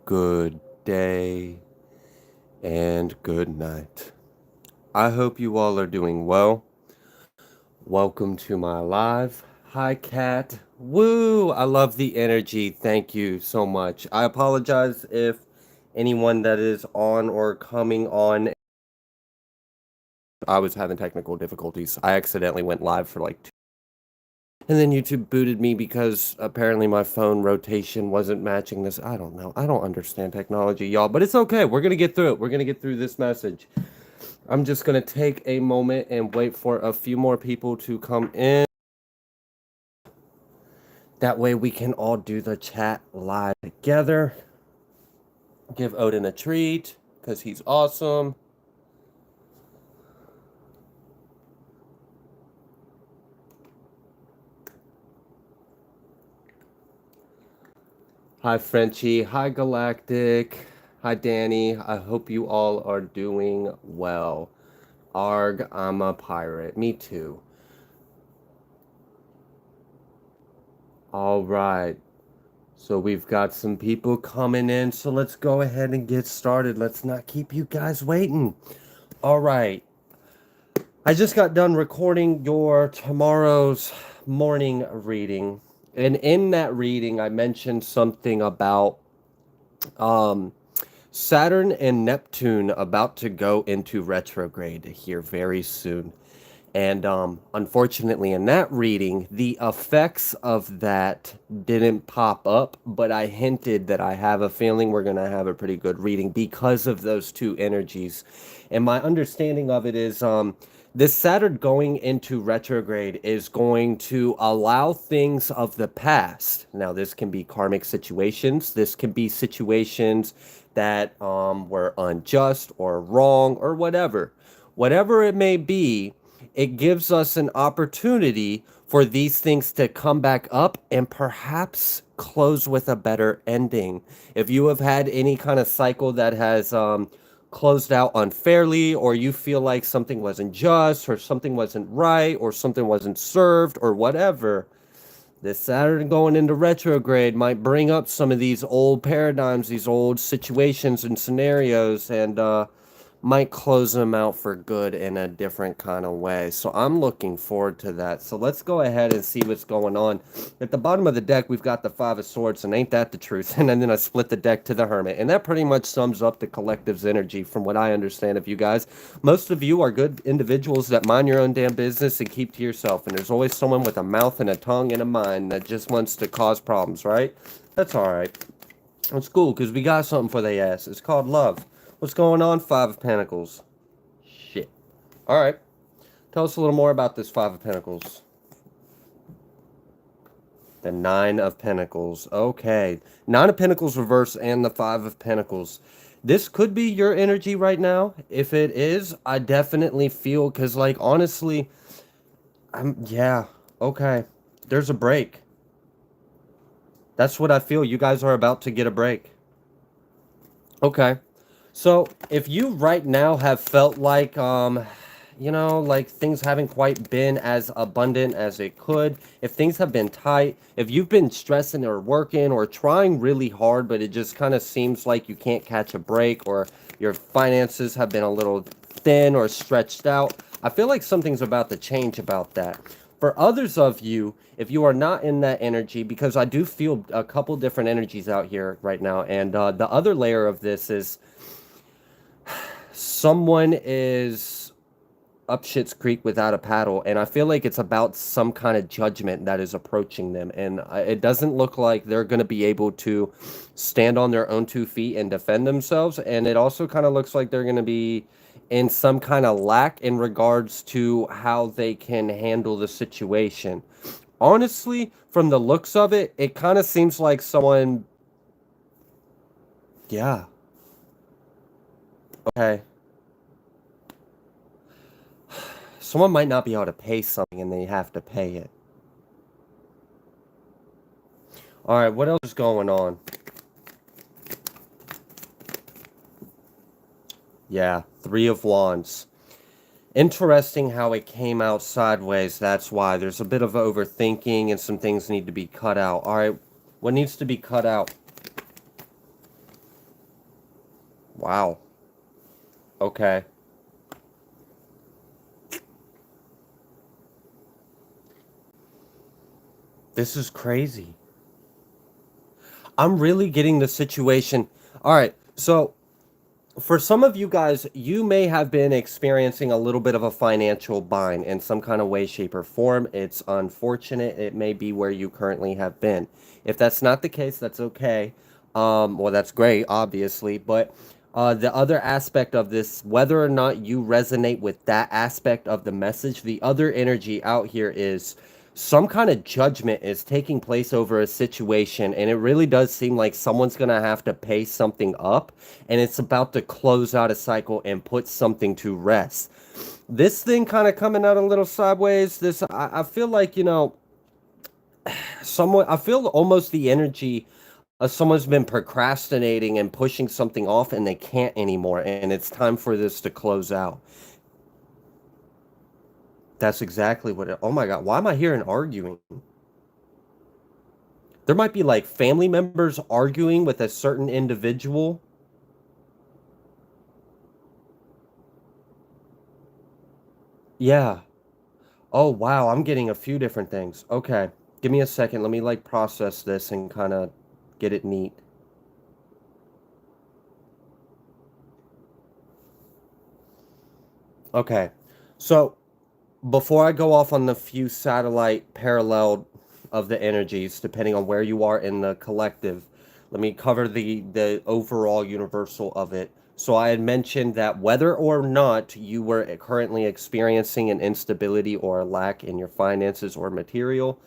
good day, and good night. I hope you all are doing well. Welcome to my live. Hi, Kat. Woo! I love the energy. Thank you so much. I apologize if anyone that is on or coming on. I was having technical difficulties. I accidentally went live for like 2. And then YouTube booted me because apparently my phone rotation wasn't matching this. I don't know. I don't understand technology, y'all, but it's okay. We're going to get through it. We're going to get through this message. I'm just going to take a moment and wait for a few more people to come in. That way we can all do the chat live together. Give Odin a treat because he's awesome. Hi, Frenchie. Hi, Galactic. Hi, Danny. I hope you all are doing well. Arg, I'm a pirate. Me too. All right. So we've got some people coming in. So let's go ahead and get started. Let's not keep you guys waiting. All right. I just got done recording your tomorrow's morning reading. And in that reading, I mentioned something about Saturn and Neptune about to go into retrograde here very soon. And unfortunately, in that reading, the effects of that didn't pop up, but I hinted that I have a feeling we're going to have a pretty good reading because of those two energies. And my understanding of it is this Saturn going into retrograde is going to allow things of the past. Now, this can be karmic situations, this can be situations that were unjust or wrong or whatever. Whatever it may be, it gives us an opportunity for these things to come back up and perhaps close with a better ending. If you have had any kind of cycle that has closed out unfairly, or you feel like something wasn't just, or something wasn't right, or something wasn't served, or whatever, this Saturn going into retrograde might bring up some of these old paradigms, these old situations and scenarios, and might close them out for good in a different kind of way. So I'm looking forward to that. So let's go ahead and see what's going on. At the bottom of the deck, we've got the Five of Swords, and ain't that the truth? And then I split the deck to the Hermit. And that pretty much sums up the collective's energy from what I understand of you guys. Most of you are good individuals that mind your own damn business and keep to yourself. And there's always someone with a mouth and a tongue and a mind that just wants to cause problems, right? That's all right. It's cool because we got something for they ass. It's called love. What's going on, Five of Pentacles? Shit. All right. Tell us a little more about this Five of Pentacles. The Nine of Pentacles. Okay. Nine of Pentacles reverse and the Five of Pentacles. This could be your energy right now. If it is, I definitely feel, because, like, honestly, yeah, okay. There's a break. That's what I feel. You guys are about to get a break. Okay. So, if you right now have felt like, like things haven't quite been as abundant as it could, if things have been tight, if you've been stressing or working or trying really hard, but it just kind of seems like you can't catch a break, or your finances have been a little thin or stretched out, I feel like something's about to change about that. For others of you, if you are not in that energy, because I do feel a couple different energies out here right now, and the other layer of this is someone is up shit's creek without a paddle, and I feel like it's about some kind of judgment that is approaching them, and it doesn't look like they're going to be able to stand on their own 2 feet and defend themselves, and it also kind of looks like they're going to be in some kind of lack in regards to how they can handle the situation. Honestly, from the looks of it, it kind of seems like someone, yeah, okay, someone might not be able to pay something and they have to pay it. All right, what else is going on? Yeah, Three of Wands. Interesting how it came out sideways. That's why there's a bit of overthinking and some things need to be cut out. All right, what needs to be cut out? Wow. Okay. This is crazy. I'm really getting the situation. All right. So, for some of you guys, you may have been experiencing a little bit of a financial bind in some kind of way, shape, or form. It's unfortunate. It may be where you currently have been. If that's not the case, that's okay. Well, that's great, obviously. But the other aspect of this, whether or not you resonate with that aspect of the message, the other energy out here is some kind of judgment is taking place over a situation, and it really does seem like someone's going to have to pay something up, and it's about to close out a cycle and put something to rest. This thing kind of coming out a little sideways. I feel like, someone, I feel almost the energy of someone's been procrastinating and pushing something off and they can't anymore, and it's time for this to close out. That's exactly what oh my God, why am I hearing arguing? There might be like family members arguing with a certain individual. Yeah. Oh, wow. I'm getting a few different things. Okay. Give me a second. Let me like process this and kind of get it neat. Okay. So before I go off on the few satellite parallel of the energies, depending on where you are in the collective, let me cover the overall universal of it. So I had mentioned that whether or not you were currently experiencing an instability or a lack in your finances or material,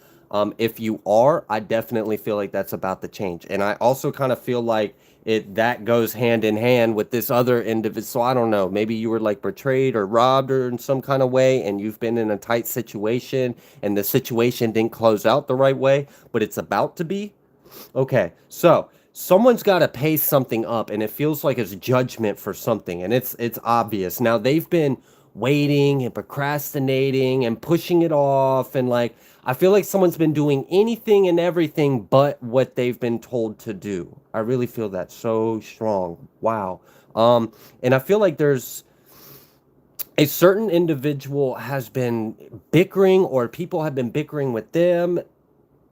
if you are, I definitely feel like that's about to change. And I also kind of feel like it that goes hand in hand with this other individual. So I don't know, maybe you were like betrayed or robbed or in some kind of way, and you've been in a tight situation, and the situation didn't close out the right way, but it's about to be. Okay, so someone's got to pay something up, and it feels like it's judgment for something, and it's obvious. Now they've been waiting and procrastinating and pushing it off, and like I feel like someone's been doing anything and everything but what they've been told to do. I really feel that so strong. Wow. And I feel like there's a certain individual has been bickering, or people have been bickering with them.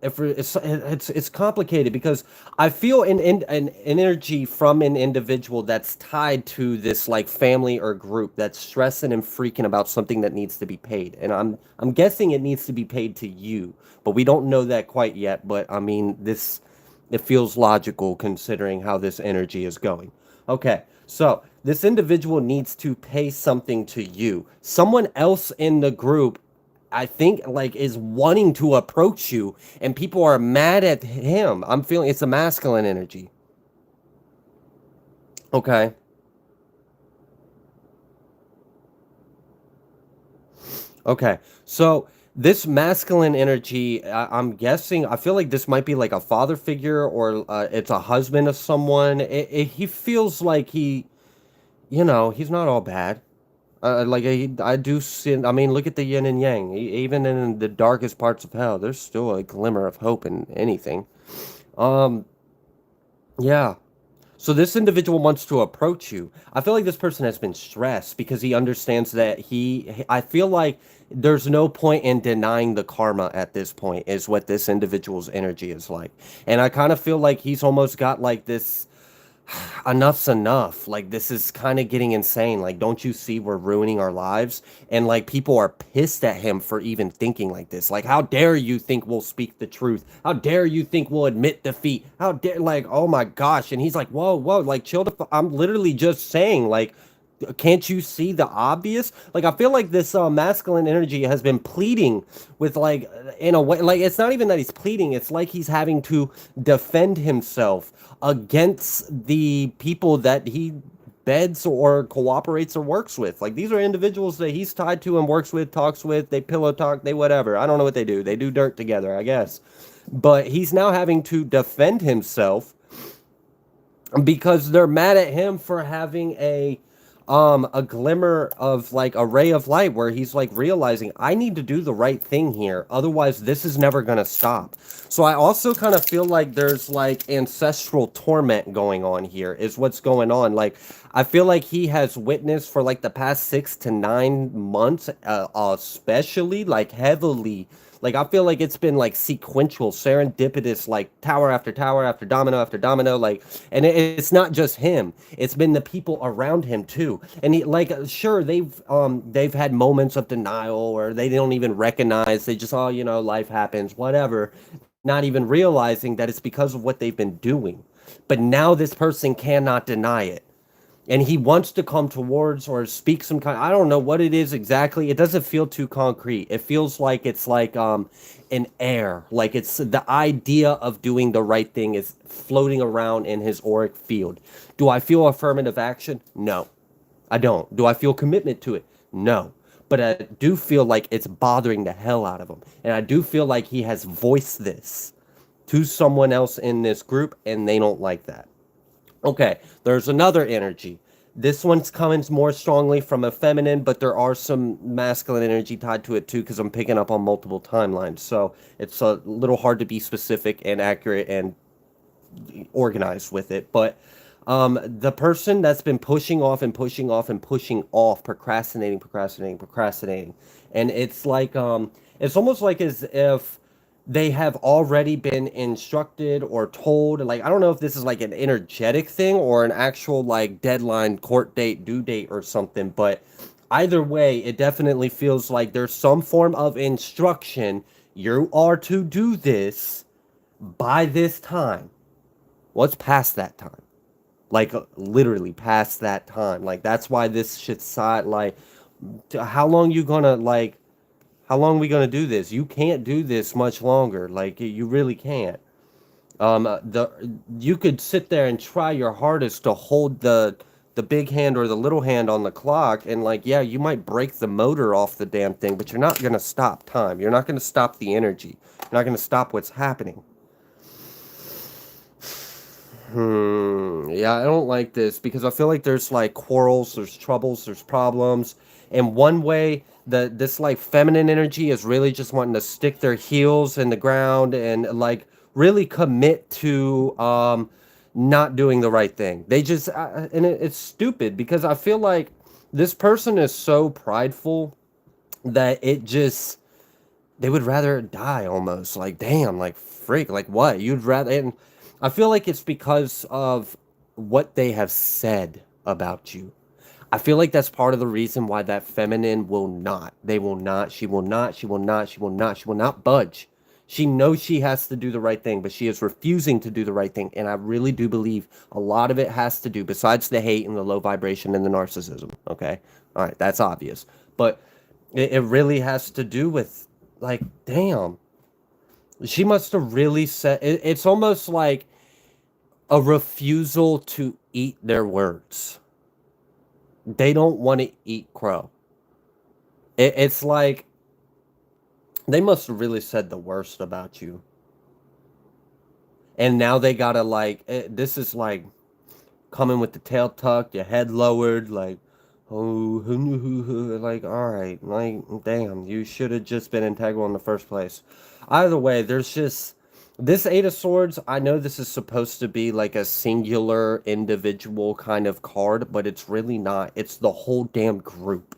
If it's complicated because I feel an energy from an individual that's tied to this like family or group that's stressing and freaking about something that needs to be paid, and I'm guessing it needs to be paid to you, but we don't know that quite yet. But I mean, this it feels logical considering how this energy is going. Okay, so this individual needs to pay something to you. Someone else in the group, I think, like, is wanting to approach you, and people are mad at him. I'm feeling it's a masculine energy. Okay. Okay. So this masculine energy, I'm guessing, I feel like this might be like a father figure, or it's a husband of someone. He feels like he's not all bad. Like I do see. I mean, look at the yin and yang. Even in the darkest parts of hell, there's still a glimmer of hope in anything. Um, yeah. So this individual wants to approach you. I feel like this person has been stressed because he understands that I feel like there's no point in denying the karma at this point, is what this individual's energy is like. And I kind of feel like he's almost got like this enough's enough. Like, this is kind of getting insane. Like, don't you see we're ruining our lives? And like, people are pissed at him for even thinking like this. Like, how dare you think we'll speak the truth? How dare you think we'll admit defeat? How dare, like, oh my gosh. And he's like, whoa, whoa, like, chill I'm literally just saying, like, can't you see the obvious? Like, I feel like this masculine energy has been pleading with, like, in a way, like, it's not even that he's pleading, it's like he's having to defend himself against the people that he beds or cooperates or works with. Like, these are individuals that he's tied to and works with, talks with, they pillow talk, they whatever. I don't know what they do. They do dirt together, I guess. But he's now having to defend himself because they're mad at him for having a glimmer of like a ray of light where he's like realizing I need to do the right thing here, otherwise this is never going to stop. So I also kind of feel like there's like ancestral torment going on here is what's going on. Like I feel like he has witnessed for like the past 6 to 9 months, especially like heavily, like I feel like it's been like sequential, serendipitous, like tower after tower after domino, like, and it's not just him. It's been the people around him too. And he, like, sure, they've had moments of denial, or they don't even recognize. They just, oh, life happens, whatever, not even realizing that it's because of what they've been doing. But now this person cannot deny it, and he wants to come towards or speak some kind, I don't know what it is exactly. It doesn't feel too concrete. It feels like it's like an air, like it's the idea of doing the right thing is floating around in his auric field. Do I feel affirmative action? No, I don't. Do I feel commitment to it? No. But I do feel like it's bothering the hell out of him, and I do feel like he has voiced this to someone else in this group, and they don't like that. Okay, there's another energy. This one's coming more strongly from a feminine, but there are some masculine energy tied to it too, because I'm picking up on multiple timelines. So it's a little hard to be specific and accurate and organized with it. But the person that's been pushing off and pushing off and pushing off, procrastinating, and it's almost like as if they have already been instructed or told. Like, I don't know if this is like an energetic thing or an actual like deadline, court date, due date or something, but either way, it definitely feels like there's some form of instruction. You are to do this by this time. What's past that time? Like, literally past that time. Like, that's why this shit's side. Like, how long you gonna like? How long we gonna do this? You can't do this much longer. Like, you really can't. The You could sit there and try your hardest to hold the big hand or the little hand on the clock, and like, yeah, you might break the motor off the damn thing, but you're not gonna stop time. You're not gonna stop the energy. You're not gonna stop what's happening. Yeah, I don't like this because I feel like there's like quarrels, there's troubles, there's problems. And one way that this like feminine energy is really just wanting to stick their heels in the ground and like really commit to not doing the right thing. They just and it's stupid because I feel like this person is so prideful that it just they would rather die almost. Like, damn, like, freak, like, what? You'd rather, and I feel like it's because of what they have said about you. I feel like that's part of the reason why that feminine will not. They will not. She will not. She will not. She will not. She will not budge. She knows she has to do the right thing, but she is refusing to do the right thing. And I really do believe a lot of it has to do, besides the hate and the low vibration and the narcissism. Okay. All right. That's obvious. But it really has to do with, like, damn. She must have really said it's almost like a refusal to eat their words. They don't want to eat crow. It's like they must have really said the worst about you. And now they gotta, like, this is like coming with the tail tucked, your head lowered, like, oh, like, all right, like, damn, you should have just been integral in the first place. Either way, there's just this Eight of Swords. I know this is supposed to be like a singular individual kind of card, but it's really not. It's the whole damn group.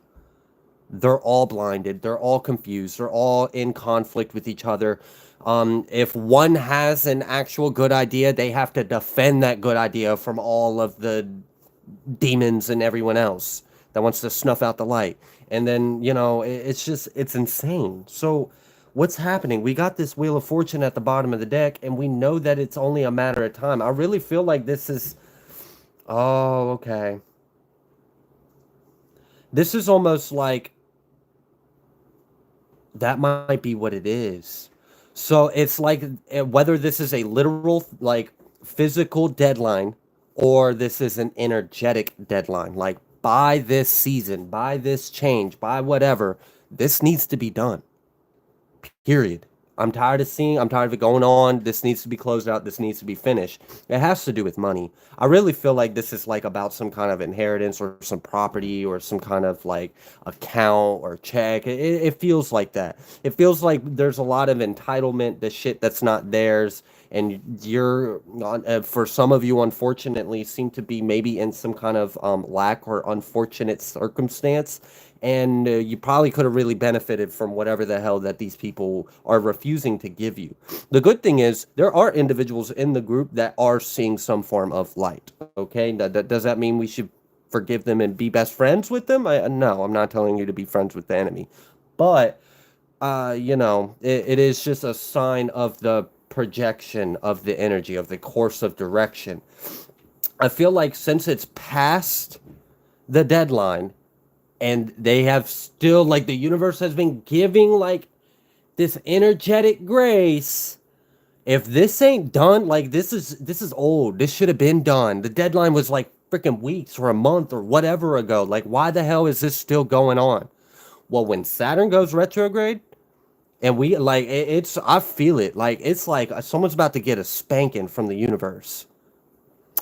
They're all blinded. They're all confused. They're all in conflict with each other. If one has an actual good idea, they have to defend that good idea from all of the demons and everyone else that wants to snuff out the light. And then, it's just, it's insane. So what's happening? We got this Wheel of Fortune at the bottom of the deck, and we know that it's only a matter of time. I really feel like this is, oh, okay. This is almost like that might be what it is. So it's like whether this is a literal, like, physical deadline, or this is an energetic deadline. Like, by this season, by this change, by whatever, this needs to be done. Period. I'm tired of seeing, I'm tired of it going on. This needs to be closed out. This needs to be finished. It has to do with money. I really feel like this is like about some kind of inheritance or some property or some kind of like account or check. It feels like that. It feels like there's a lot of entitlement to shit that's not theirs. And you're, for some of you, unfortunately, seem to be maybe in some kind of lack or unfortunate circumstance, and you probably could have really benefited from whatever the hell that these people are refusing to give you. The good thing is there are individuals in the group that are seeing some form of light. Okay, does that mean we should forgive them and be best friends with them? No, I'm not telling you to be friends with the enemy, but it is just a sign of the projection of the energy, of the course of direction. I feel like since it's past the deadline, and they have still, like, the universe has been giving like this energetic grace. If this ain't done, like, this is old. This should have been done. The deadline was like freaking weeks or a month or whatever ago. Like, why the hell is this still going on? Well, when Saturn goes retrograde, and we like it's I feel it. Like, it's like someone's about to get a spanking from the universe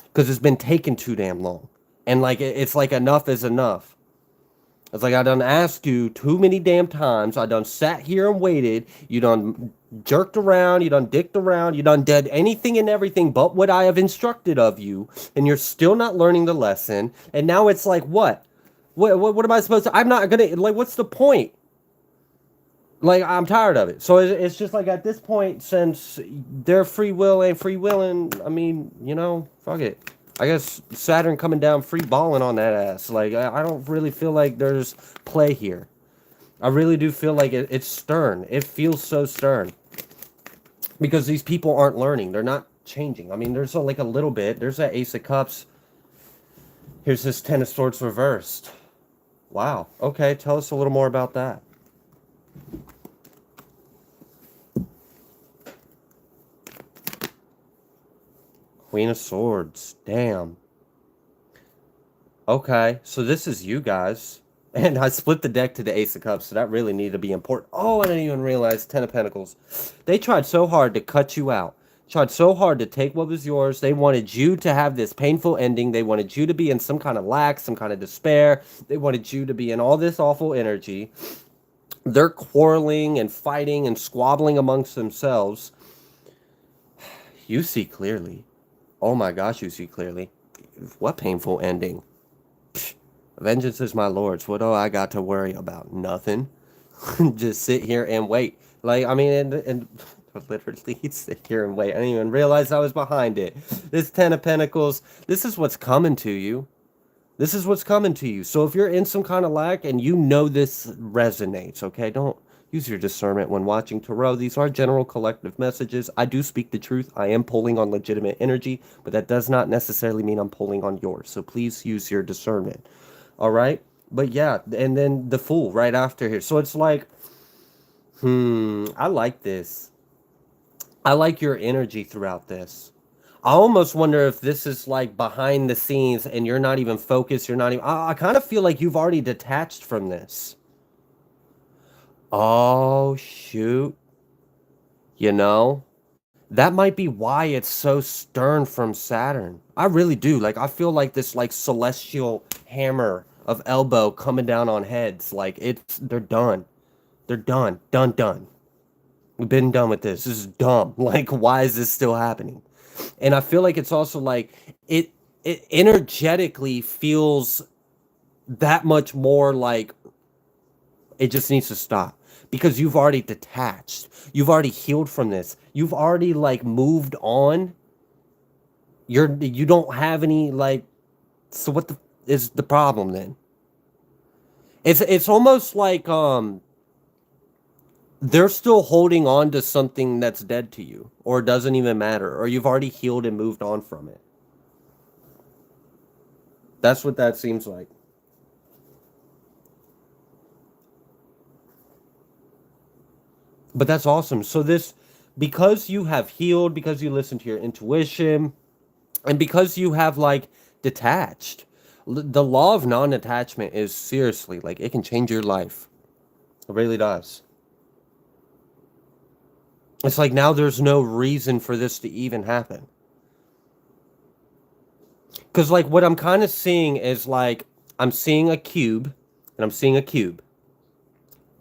because it's been taking too damn long. And like it's like enough is enough. It's like I done asked you too many damn times. I done sat here and waited. You done jerked around. You done dicked around. You done did anything and everything but what I have instructed of you. And you're still not learning the lesson. And now it's like, what? What am I supposed to? I'm not going to, like, what's the point? Like, I'm tired of it. So it's just like at this point, since their free will ain't free willing, I mean, fuck it. I guess Saturn coming down free balling on that ass. Like, I don't really feel like there's play here. I really do feel like it's stern. It feels so stern. Because these people aren't learning. They're not changing. I mean, there's like a little bit. There's that Ace of Cups. Here's this Ten of Swords reversed. Wow. Okay, tell us a little more about that. Queen of Swords. Damn. Okay, so this is you guys. And I split the deck to the Ace of Cups, so that really needed to be important. Oh, I didn't even realize Ten of Pentacles. They tried so hard to cut you out. Tried so hard to take what was yours. They wanted you to have this painful ending. They wanted you to be in some kind of lack, some kind of despair. They wanted you to be in all this awful energy. They're quarreling and fighting and squabbling amongst themselves. You see clearly. Oh my gosh, you see clearly. What painful ending. Psh, vengeance is my Lord's. What do I got to worry about? Nothing. Just sit here and wait. Like, I mean, and literally sit here and wait. I didn't even realize I was behind it. This Ten of Pentacles, this is what's coming to you. This is what's coming to you. So if you're in some kind of lack and you know this resonates, okay, don't use your discernment when watching tarot. These are general collective messages. I do speak the truth. I am pulling on legitimate energy, but that does not necessarily mean I'm pulling on yours. So please use your discernment. All right? But yeah, and then the Fool right after here. So it's like, I like this. I like your energy throughout this. I almost wonder if this is like behind the scenes and you're not even focused. You're not even, I kind of feel like you've already detached from this. Oh, shoot. That might be why it's so stern from Saturn. I really do. Like, I feel like this, like, celestial hammer of elbow coming down on heads. Like, they're done. They're done. Done. We've been done with this. This is dumb. Like, why is this still happening? And I feel like it's also like, it energetically feels that much more like it just needs to stop. Because you've already detached. You've already healed from this. You've already like moved on. You don't have any like, so what is the problem then? It's almost like they're still holding on to something that's dead to you or doesn't even matter, or you've already healed and moved on from it. That's what that seems like. But that's awesome. So this, because you have healed, because you listen to your intuition, and because you have like detached, the law of non-attachment is seriously like, it can change your life. It really does. It's like now there's no reason for this to even happen. Because like what I'm kind of seeing is like I'm seeing a cube and I'm seeing a cube.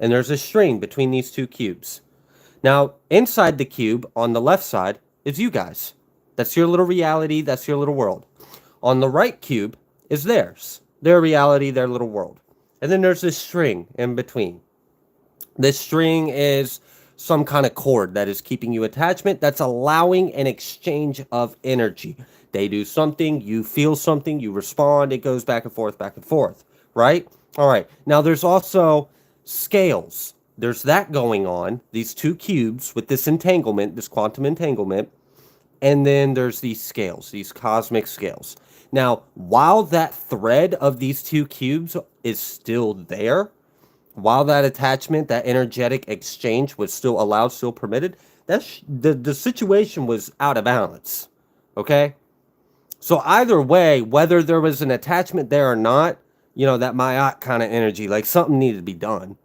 And there's a string between these two cubes. Now, inside the cube on the left side is you guys. That's your little reality, that's your little world. On the right cube is theirs. Their reality, their little world. And then there's this string in between. This string is some kind of cord that is keeping you attachment, that's allowing an exchange of energy. They do something, you feel something, you respond, it goes back and forth, right? All right. Now there's also scales. There's that going on, these two cubes with this entanglement, this quantum entanglement, and then there's these scales, these cosmic scales. Now, while that thread of these two cubes is still there, while that attachment, that energetic exchange was still allowed, still permitted, the situation was out of balance. Okay? So either way, whether there was an attachment there or not, you know, that Ma'at kind of energy, like something needed to be done.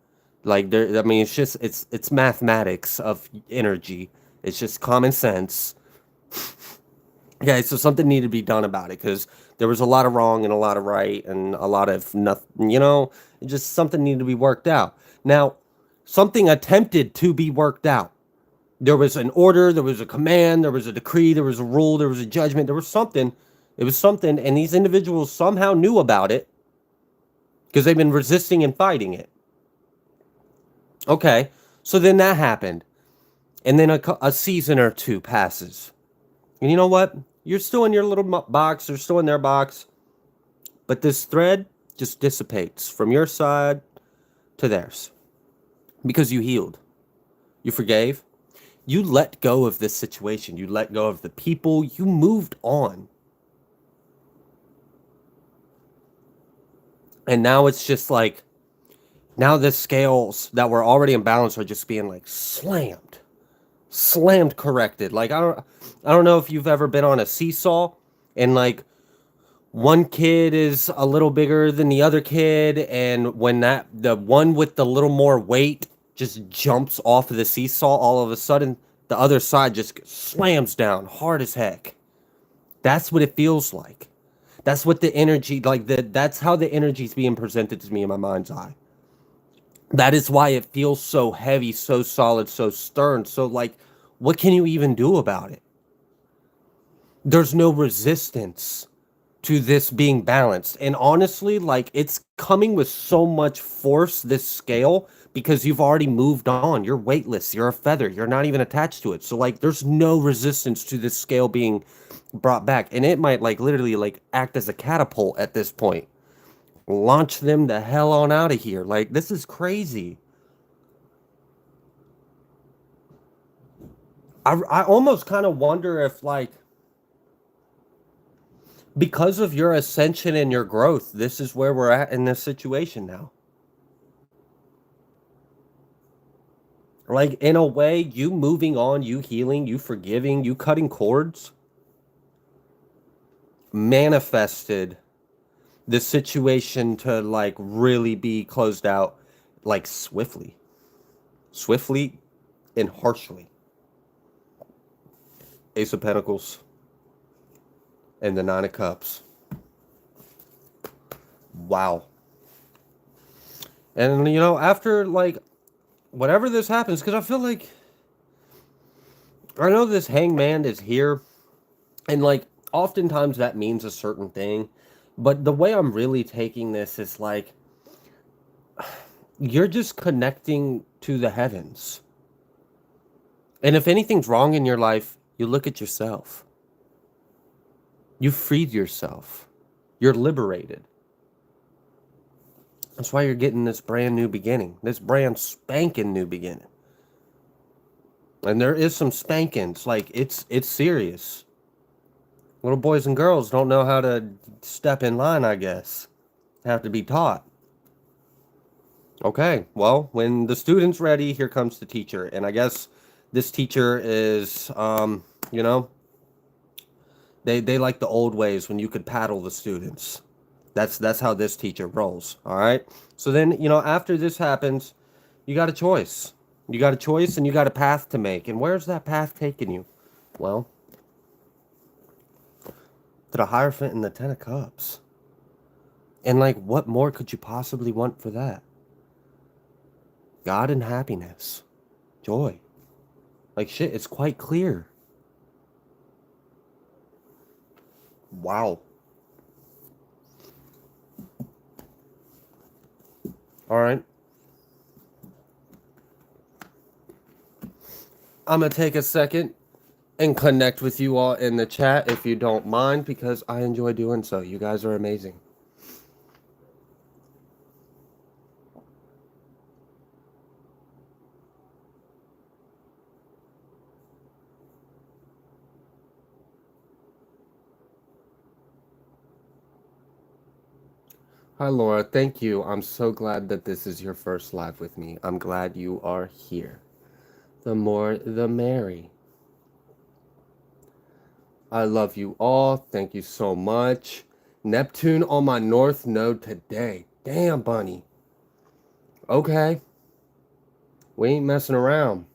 Like there, I mean, it's mathematics of energy. It's just common sense. Okay, so something needed to be done about it because there was a lot of wrong and a lot of right and a lot of nothing, you know, just something needed to be worked out. Now, something attempted to be worked out. There was an order, there was a command, there was a decree, there was a rule, there was a judgment, there was something. It was something, and these individuals somehow knew about it because they've been resisting and fighting it. Okay, so then that happened. And then a season or two passes. And you know what? You're still in your little box, they're still in their box. But this thread just dissipates from your side to theirs. Because you healed. You forgave. You let go of this situation. You let go of the people. You moved on. And now it's just like, now the scales that were already in balance are just being like slammed corrected. Like I don't know if you've ever been on a seesaw and like one kid is a little bigger than the other kid, and when the one with the little more weight just jumps off of the seesaw, all of a sudden the other side just slams down hard as heck. That's what it feels like. That's what the energy, that's how the energy is being presented to me in my mind's eye. That is why it feels so heavy, so solid, so stern. So, like, what can you even do about it? There's no resistance to this being balanced. And honestly, like, it's coming with so much force, this scale, because you've already moved on. You're weightless. You're a feather. You're not even attached to it. So, like, there's no resistance to this scale being brought back. And it might, like, literally, like, act as a catapult at this point. Launch them the hell on out of here. Like, this is crazy. I almost kind of wonder if, like, because of your ascension and your growth, this is where we're at in this situation now. Like, in a way, you moving on, you healing, you forgiving, you cutting cords, manifested this situation to, like, really be closed out, like, swiftly and harshly. Ace of Pentacles and the Nine of Cups. Wow. And, you know, after, like, whatever this happens, because I feel like, I know this Hangman is here, and, like, oftentimes that means a certain thing. But the way I'm really taking this is like, you're just connecting to the heavens. And if anything's wrong in your life, you look at yourself. You freed yourself. You're liberated. That's why you're getting this brand new beginning. This brand spanking new beginning. And there is some spankings. Like, it's serious. Little boys and girls don't know how to step in line, I guess. Have to be taught. Okay, well, when the student's ready, here comes the teacher. And I guess this teacher is, you know, they like the old ways when you could paddle the students. That's how this teacher rolls, all right? So then, you know, after this happens, you got a choice. You got a choice and you got a path to make. And where's that path taking you? Well, to the Hierophant and the Ten of Cups. And like, what more could you possibly want for that? God and happiness. Joy. Like, shit, it's quite clear. Wow. Alright. I'm going to take a second and connect with you all in the chat if you don't mind, because I enjoy doing so. You guys are amazing. Hi, Laura. Thank you. I'm so glad that this is your first live with me. I'm glad you are here. The more, the merry. I love you all. Thank you so much. Neptune on my north node today. Damn, bunny. Okay. We ain't messing around.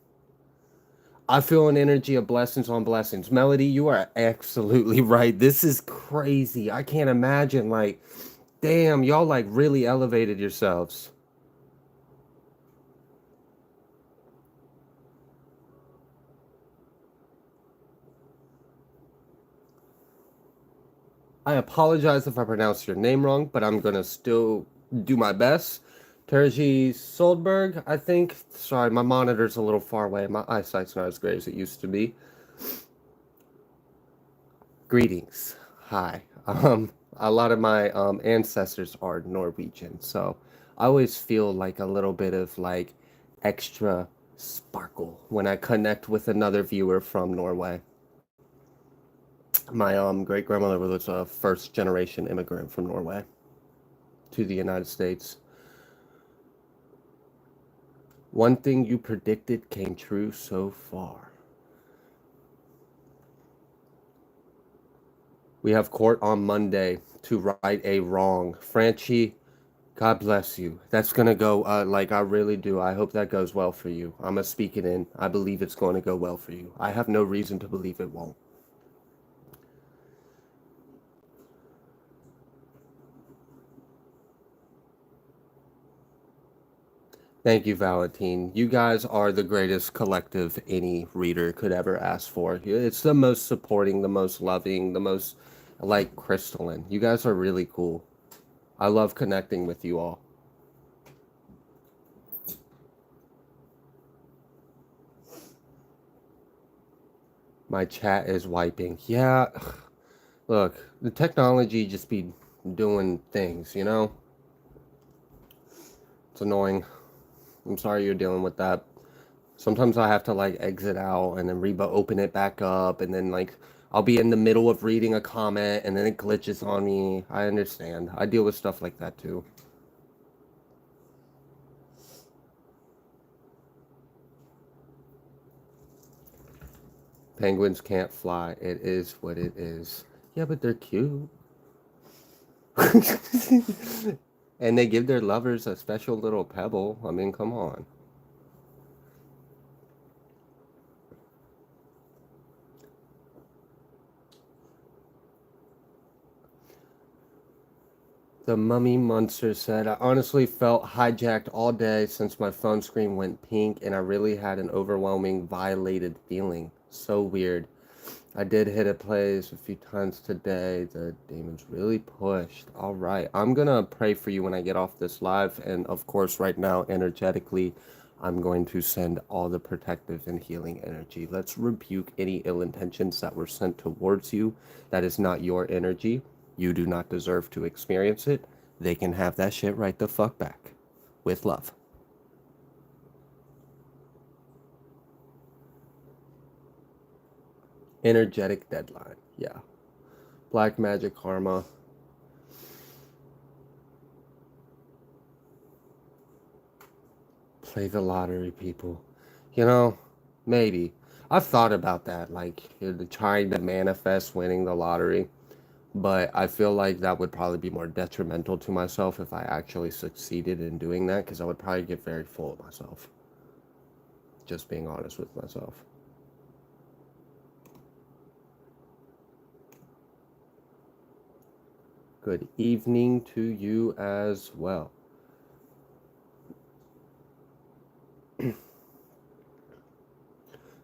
I feel an energy of blessings on blessings. Melody, you are absolutely right. This is crazy. I can't imagine, like, damn, y'all, like, really elevated yourselves. I apologize if I pronounced your name wrong, but I'm gonna still do my best. Terji Soldberg, I think. Sorry, my monitor's a little far away. My eyesight's not as great as it used to be. Greetings. Hi. A lot of my ancestors are Norwegian, so I always feel like a little bit of like extra sparkle when I connect with another viewer from Norway. My great grandmother was a first generation immigrant from Norway to the United States. One thing you predicted came true so far. We have court on Monday to right a wrong. Franchi, God bless you. That's going to go, like, I really do. I hope that goes well for you. I'm going to speak it in. I believe it's going to go well for you. I have no reason to believe it won't. Thank you, Valentine. You guys are the greatest collective any reader could ever ask for. It's the most supporting, the most loving, the most, like, crystalline. You guys are really cool. I love connecting with you all. My chat is wiping. Yeah, look, the technology just be doing things, you know? It's annoying. I'm sorry you're dealing with that. Sometimes I have to like exit out and then open it back up, and then like I'll be in the middle of reading a comment and then it glitches on me. I understand. I deal with stuff like that too. Penguins can't fly. It is what it is. Yeah, but they're cute. And they give their lovers a special little pebble. I mean, come on. The Mummy Monster said, I honestly felt hijacked all day since my phone screen went pink, and I really had an overwhelming violated feeling. So weird. I did hit a place a few times today. The demons really pushed. All right. I'm going to pray for you when I get off this live. And of course, right now, energetically, I'm going to send all the protective and healing energy. Let's rebuke any ill intentions that were sent towards you. That is not your energy. You do not deserve to experience it. They can have that shit right the fuck back. With love. Energetic deadline. Yeah. Black magic karma. Play the lottery, people. You know, maybe. I've thought about that, like trying to manifest winning the lottery. But I feel like that would probably be more detrimental to myself if I actually succeeded in doing that, because I would probably get very full of myself. Just being honest with myself. Good evening to you as well.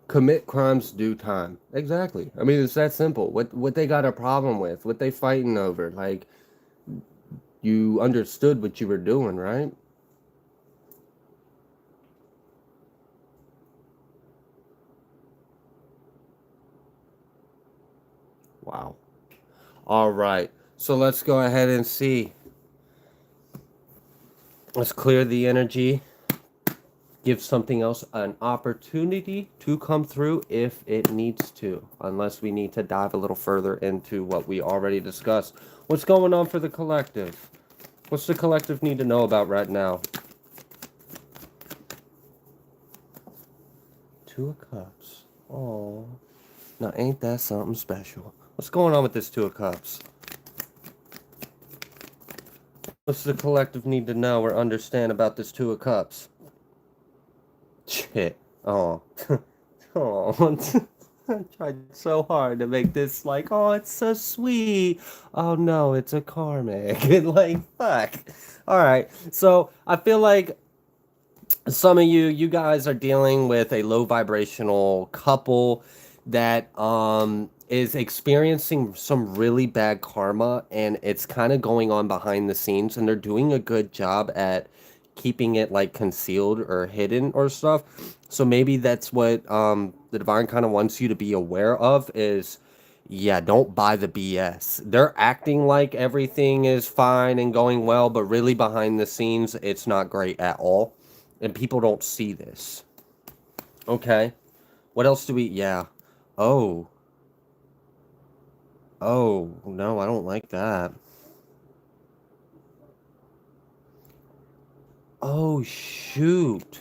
Commit crimes due time. Exactly. I mean, it's that simple. What they got a problem with? What they fighting over? Like, you understood what you were doing, right? Wow. All right. So let's go ahead and see. Let's clear the energy. Give something else an opportunity to come through if it needs to, unless we need to dive a little further into what we already discussed. What's going on for the collective? What's the collective need to know about right now? Two of Cups. Oh, now ain't that something special? What's going on with this Two of Cups? What's the collective need to know or understand about this Two of Cups? Shit. Oh. Oh. I tried so hard to make this like, oh, it's so sweet. Oh no, it's a karmic. Like, fuck. All right. So I feel like some of you guys are dealing with a low vibrational couple that is experiencing some really bad karma, and it's kind of going on behind the scenes, and they're doing a good job at keeping it like concealed or hidden or stuff. So maybe that's what the divine kind of wants you to be aware of is, yeah, don't buy the BS. They're acting like everything is fine and going well, but really behind the scenes it's not great at all, and people don't see this. Okay. What else do we... Yeah. Oh. Oh, no, I don't like that. Oh, shoot.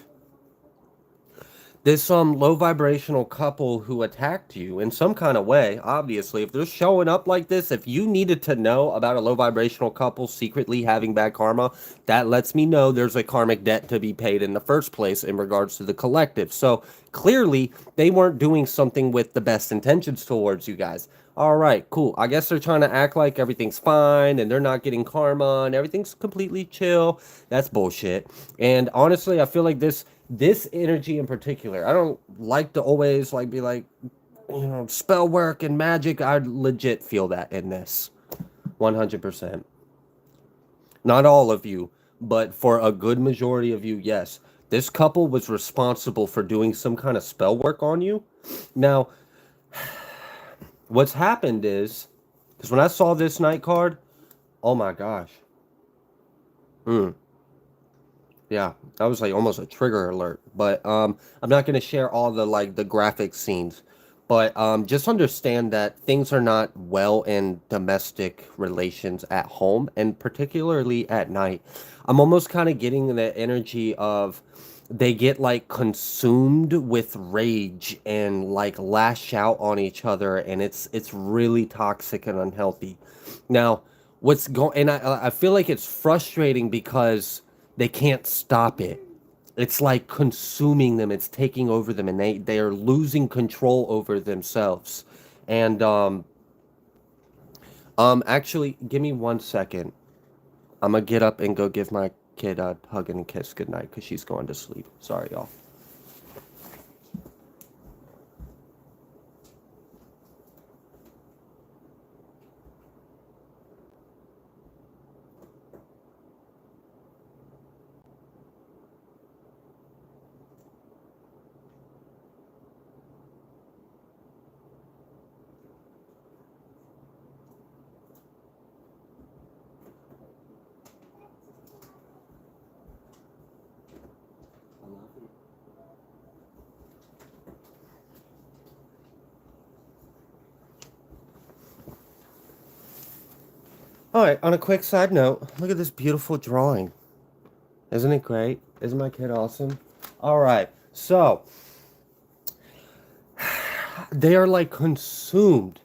This low vibrational couple who attacked you in some kind of way, obviously, if they're showing up like this, if you needed to know about a low vibrational couple secretly having bad karma, that lets me know there's a karmic debt to be paid in the first place in regards to the collective. So clearly they weren't doing something with the best intentions towards you guys. All right, cool. I guess they're trying to act like everything's fine and they're not getting karma and everything's completely chill. That's bullshit. And honestly, I feel like this energy in particular, I don't like to always like be like, spell work and magic. I legit feel that in this 100%. Not all of you, but for a good majority of you, yes. This couple was responsible for doing some kind of spell work on you. Now, what's happened is, because when I saw this night card, oh my gosh. Yeah, that was like almost a trigger alert. But I'm not gonna share all the like the graphic scenes. But just understand that things are not well in domestic relations at home, and particularly at night. I'm almost kind of getting the energy of they get like consumed with rage and like lash out on each other, and it's really toxic and unhealthy. Now, what's going and I feel like it's frustrating because they can't stop it. It's like consuming them. It's taking over them, and they are losing control over themselves. And actually, give me 1 second. I'm gonna get up and go give my kid a hug and a kiss goodnight because she's going to sleep. Sorry, y'all. All right, on a quick side note, look at this beautiful drawing. Isn't it great? Isn't my kid awesome? All right, so they are like consumed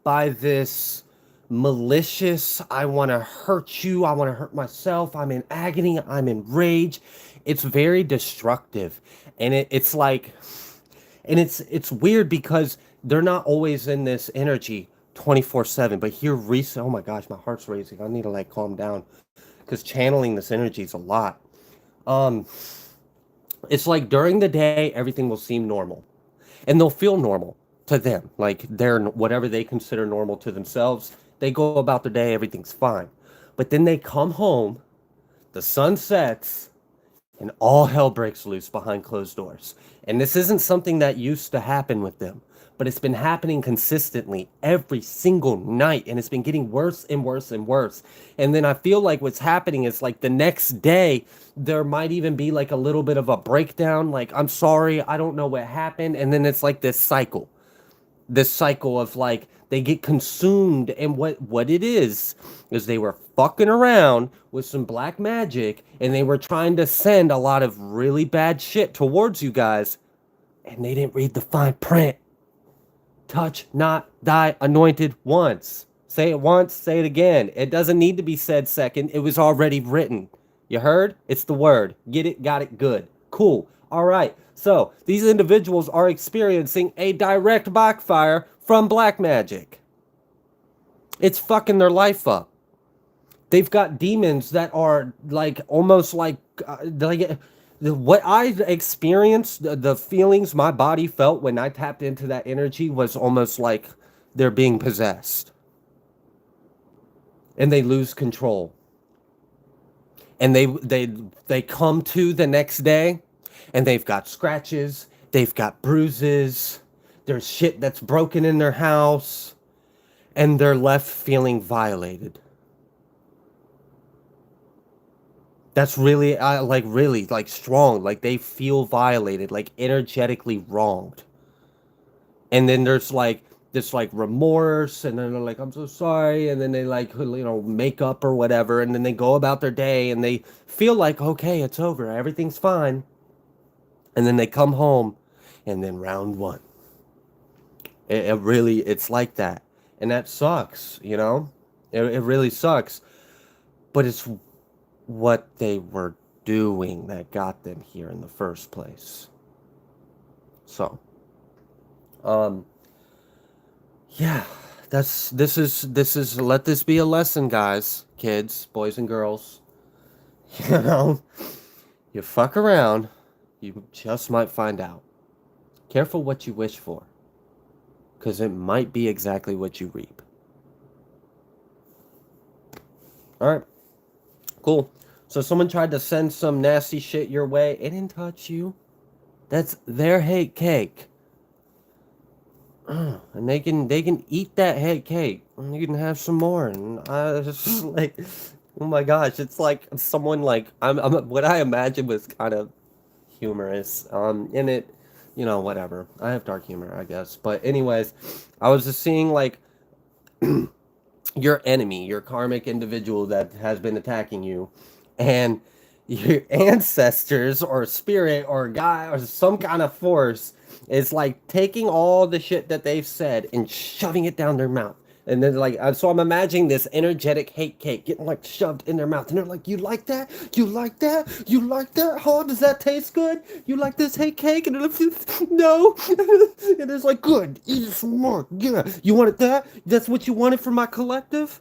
by this malicious. I want to hurt you. I want to hurt myself. I'm in agony. I'm in rage. It's very destructive. And it's like, and it's weird because they're not always in this energy 24/7. But here recently, oh my gosh, my heart's racing. I need to like calm down because channeling this energy is a lot. Um, it's like during the day, everything will seem normal and they'll feel normal to them. Like they're whatever they consider normal to themselves. They go about their day, everything's fine. But then they come home, the sun sets, and all hell breaks loose behind closed doors. And this isn't something that used to happen with them, but it's been happening consistently every single night, and it's been getting worse and worse and worse. And then I feel like what's happening is like the next day, there might even be like a little bit of a breakdown, like, I'm sorry, I don't know what happened. And then it's like this cycle of like they get consumed, and what it is they were fucking around with some black magic and they were trying to send a lot of really bad shit towards you guys, and they didn't read the fine print. Touch not thy anointed once. Say it once, say it again. It doesn't need to be said second. It was already written. You heard? It's the word. Get it, got it, good. Cool. All right. So these individuals are experiencing a direct backfire from black magic. It's fucking their life up. They've got demons that are like almost like what I experienced, the feelings my body felt when I tapped into that energy was almost like they're being possessed. And they lose control. And they come to the next day and they've got scratches, they've got bruises, there's shit that's broken in their house, and they're left feeling violated. That's really, really, like, strong. Like, they feel violated, like, energetically wronged. And then there's, like, this, like, remorse, and then they're like, I'm so sorry, and then they, like, make up or whatever, and then they go about their day, and they feel like, okay, it's over, everything's fine. And then they come home, and then round one. It's like that. And that sucks, you know? It really sucks. But it's what they were doing that got them here in the first place. So, yeah, this is let this be a lesson, guys, kids, boys and girls. You know, you fuck around, you just might find out. Careful what you wish for, because it might be exactly what you reap. All right, cool. So someone tried to send some nasty shit your way. It didn't touch you. That's their hate cake. And they can eat that hate cake. And you can have some more. And I just like, oh my gosh, it's like someone like I'm what I imagined was kind of humorous. In it, whatever. I have dark humor, I guess. But anyways, I was just seeing like your enemy, your karmic individual that has been attacking you, and your ancestors or spirit or God or some kind of force is like taking all the shit that they've said and shoving it down their mouth. And then like, so I'm imagining this energetic hate cake getting like shoved in their mouth. And they're like, you like that? You like that? You like that? Huh? Does that taste good? You like this hate cake? And they're like, no. And it's like, good, eat some more. Yeah. You wanted that? That's what you wanted from my collective?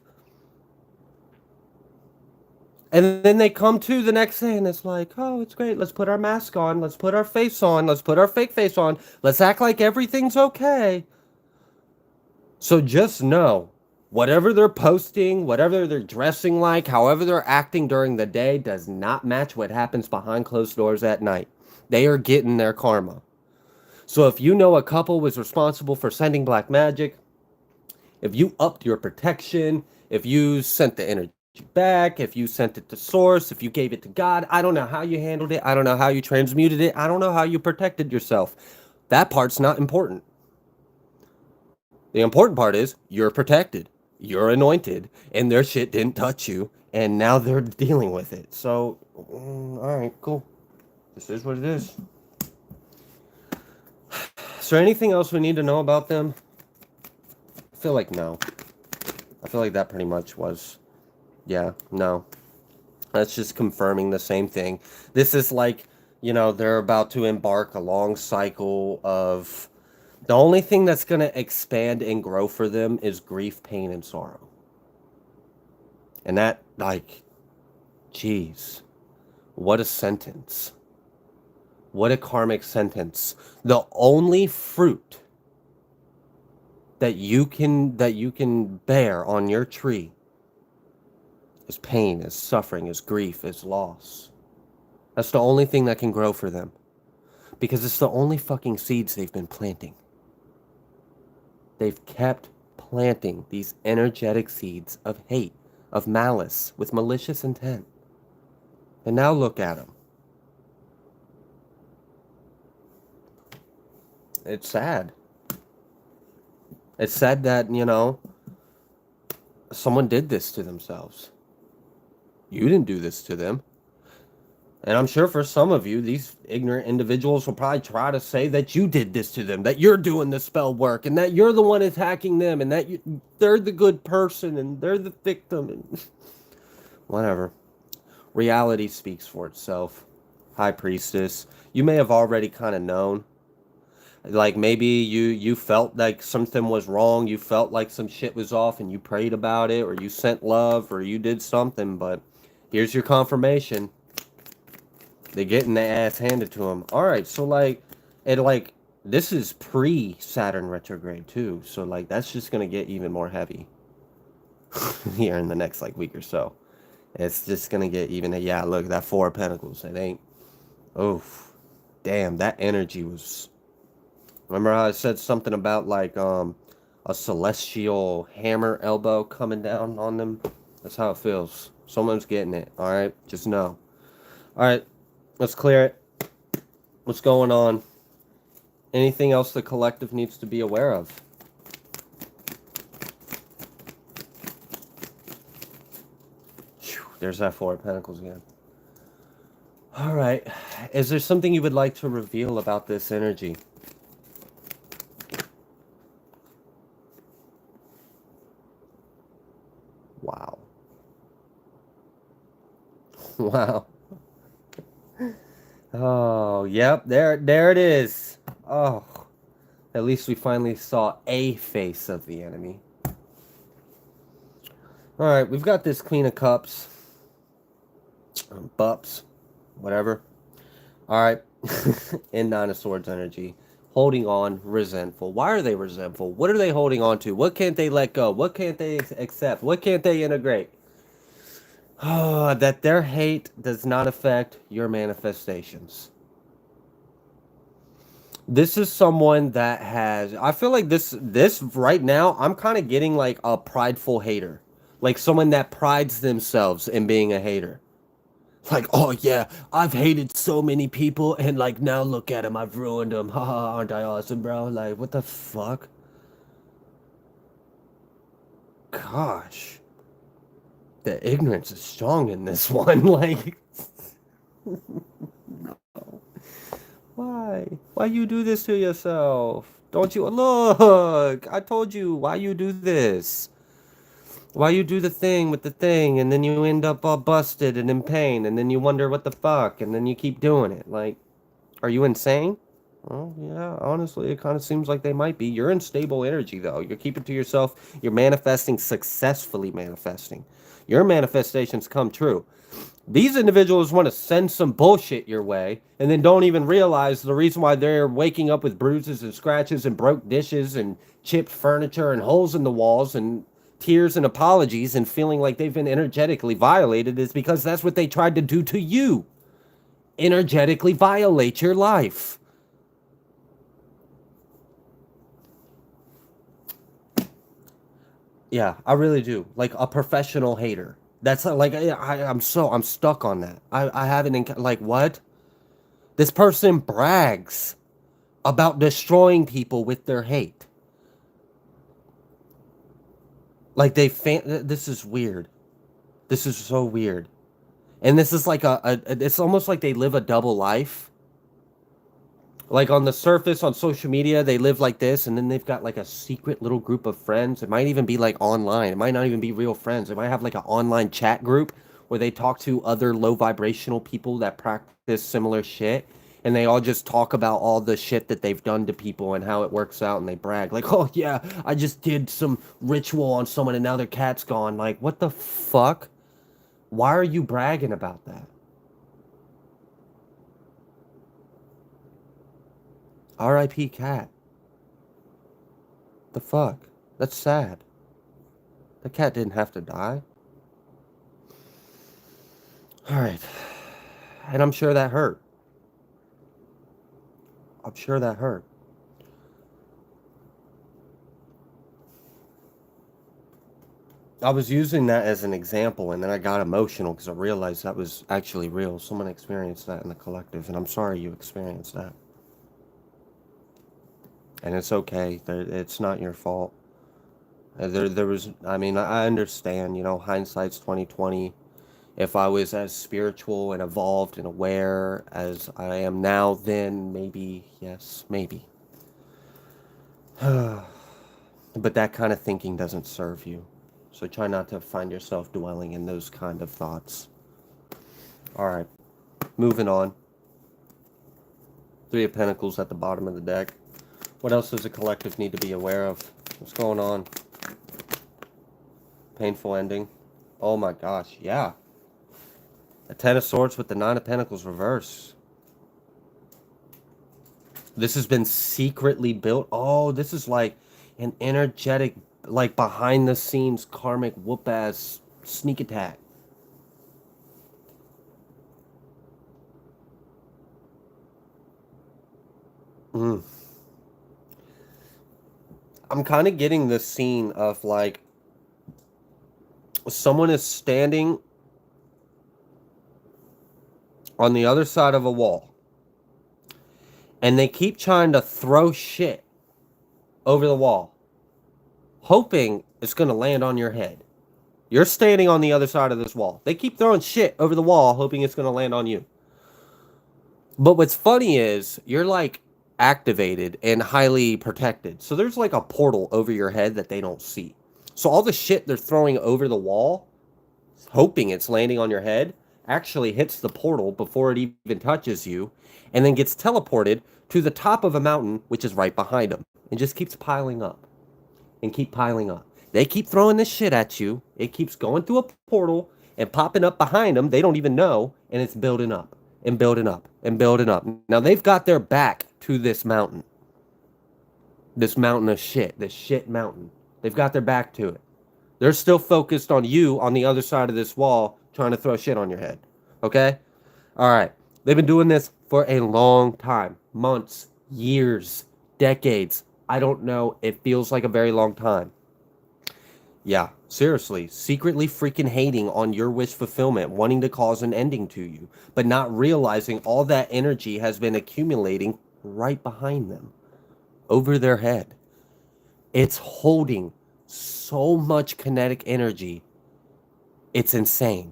And then they come to the next day and it's like, oh, it's great. Let's put our mask on. Let's put our face on. Let's put our fake face on. Let's act like everything's okay. So just know, whatever they're posting, whatever they're dressing like, however they're acting during the day does not match what happens behind closed doors at night. They are getting their karma. So if you know a couple was responsible for sending black magic, if you upped your protection, if you sent the energy back, if you sent it to source, if you gave it to God, I don't know how you handled it. I don't know how you transmuted it. I don't know how you protected yourself. That part's not important. The important part is you're protected, you're anointed, and their shit didn't touch you, and now they're dealing with it. So, all right, cool. This is what it is. Is there anything else we need to know about them? I feel like no. I feel like that pretty much was, yeah, no. That's just confirming the same thing. This is like, you know, they're about to embark a long cycle of, the only thing that's going to expand and grow for them is grief, pain, and sorrow. And that, like, geez, what a sentence. What a karmic sentence. The only fruit that you can bear on your tree is pain, is suffering, is grief, is loss. That's the only thing that can grow for them. Because it's the only fucking seeds they've been planting. They've kept planting these energetic seeds of hate, of malice, with malicious intent. And now look at them. It's sad. It's sad that, you know, someone did this to themselves. You didn't do this to them. And I'm sure for some of you, these ignorant individuals will probably try to say that you did this to them, that you're doing the spell work, and that you're the one attacking them, and that they're the good person, and they're the victim, and whatever. Reality speaks for itself. High Priestess, you may have already kind of known. Like maybe you felt like something was wrong, you felt like some shit was off, and you prayed about it, or you sent love, or you did something, but here's your confirmation. They're getting their ass handed to them. Alright, so like, this is pre-Saturn retrograde too, so like, that's just gonna get even more heavy. Here in the next, like, week or so. It's just gonna get even, yeah, look, that Four of Pentacles, it ain't, oof. Damn, that energy was, remember how I said something about, like, a celestial hammer elbow coming down on them? That's how it feels. Someone's getting it, alright? Just know. Alright. Let's clear it. What's going on? Anything else the collective needs to be aware of? Whew, there's that Four of Pentacles again. Alright. Is there something you would like to reveal about this energy? Wow. Wow. Oh, yep, there it is. Oh, at least we finally saw a face of the enemy. Alright, we've got this Queen of Cups. Bups. Whatever. Alright. And Nine of Swords energy. Holding on, resentful. Why are they resentful? What are they holding on to? What can't they let go? What can't they accept? What can't they integrate? That their hate does not affect your manifestations. This is someone that has, I feel like this right now, I'm kind of getting like a prideful hater. Like someone that prides themselves in being a hater. Like, oh yeah, I've hated so many people, and like now look at them, I've ruined them. Haha, aren't I awesome, bro? Like, what the fuck? Gosh. The ignorance is strong in this one. Like, no. Why you do this to yourself? Don't you look? I told you why you do this. Why you do the thing with the thing, and then you end up all busted and in pain, and then you wonder what the fuck, and then you keep doing it. Like, are you insane? Well, yeah, honestly, it kind of seems like they might be. You're in stable energy, though. You're keeping to yourself. You're manifesting, successfully manifesting. Your manifestations come true. These individuals want to send some bullshit your way, and then don't even realize the reason why they're waking up with bruises and scratches and broke dishes and chipped furniture and holes in the walls and tears and apologies and feeling like they've been energetically violated is because that's what they tried to do to you. Energetically violate your life. Yeah, I really do. Like a professional hater. That's like I'm stuck on that. I haven't like what? This person brags about destroying people with their hate. Like this is weird. This is so weird. And this is like it's almost like they live a double life. Like on the surface on social media, they live like this, and then they've got like a secret little group of friends. It might even be like online. It might not even be real friends. It might have like an online chat group where they talk to other low vibrational people that practice similar shit. And they all just talk about all the shit that they've done to people and how it works out, and they brag like, "Oh yeah, I just did some ritual on someone and now their cat's gone." Like, what the fuck? Why are you bragging about that? R.I.P. cat. The fuck? That's sad. The cat didn't have to die. Alright. And I'm sure that hurt. I'm sure that hurt. I was using that as an example, and then I got emotional because I realized that was actually real. Someone experienced that in the collective, and I'm sorry you experienced that. And it's okay. It's not your fault. There was, I mean, I understand, you know, hindsight's 2020. If I was as spiritual and evolved and aware as I am now, then maybe, yes, maybe. But that kind of thinking doesn't serve you. So try not to find yourself dwelling in those kind of thoughts. All right, moving on. Three of Pentacles at the bottom of the deck. What else does the collective need to be aware of? What's going on? Painful ending. Oh my gosh, yeah. The Ten of Swords with the Nine of Pentacles reverse. This has been secretly built. Oh, this is like an energetic, like behind the scenes karmic whoop ass sneak attack. I'm kind of getting this scene of like someone is standing on the other side of a wall and they keep trying to throw shit over the wall, hoping it's going to land on your head. You're standing on the other side of this wall. They keep throwing shit over the wall, hoping it's going to land on you. But what's funny is you're like activated and highly protected. So there's like a portal over your head that they don't see. So all the shit they're throwing over the wall, hoping it's landing on your head, actually hits the portal before it even touches you, and then gets teleported to the top of a mountain, which is right behind them, and just keeps piling up and keep piling up. They keep throwing this shit at you. It keeps going through a portal and popping up behind them. They don't even know, and it's building up and building up and building up. Now they've got their back to this mountain of shit, this shit mountain. They've got their back to it. They're still focused on you on the other side of this wall trying to throw shit on your head. Okay? All right. They've been doing this for a long time. Months, years, decades. I don't know. It feels like a very long time. Yeah, seriously. Secretly freaking hating on your wish fulfillment, wanting to cause an ending to you, but not realizing all that energy has been accumulating right behind them, over their head. It's holding so much kinetic energy. It's insane.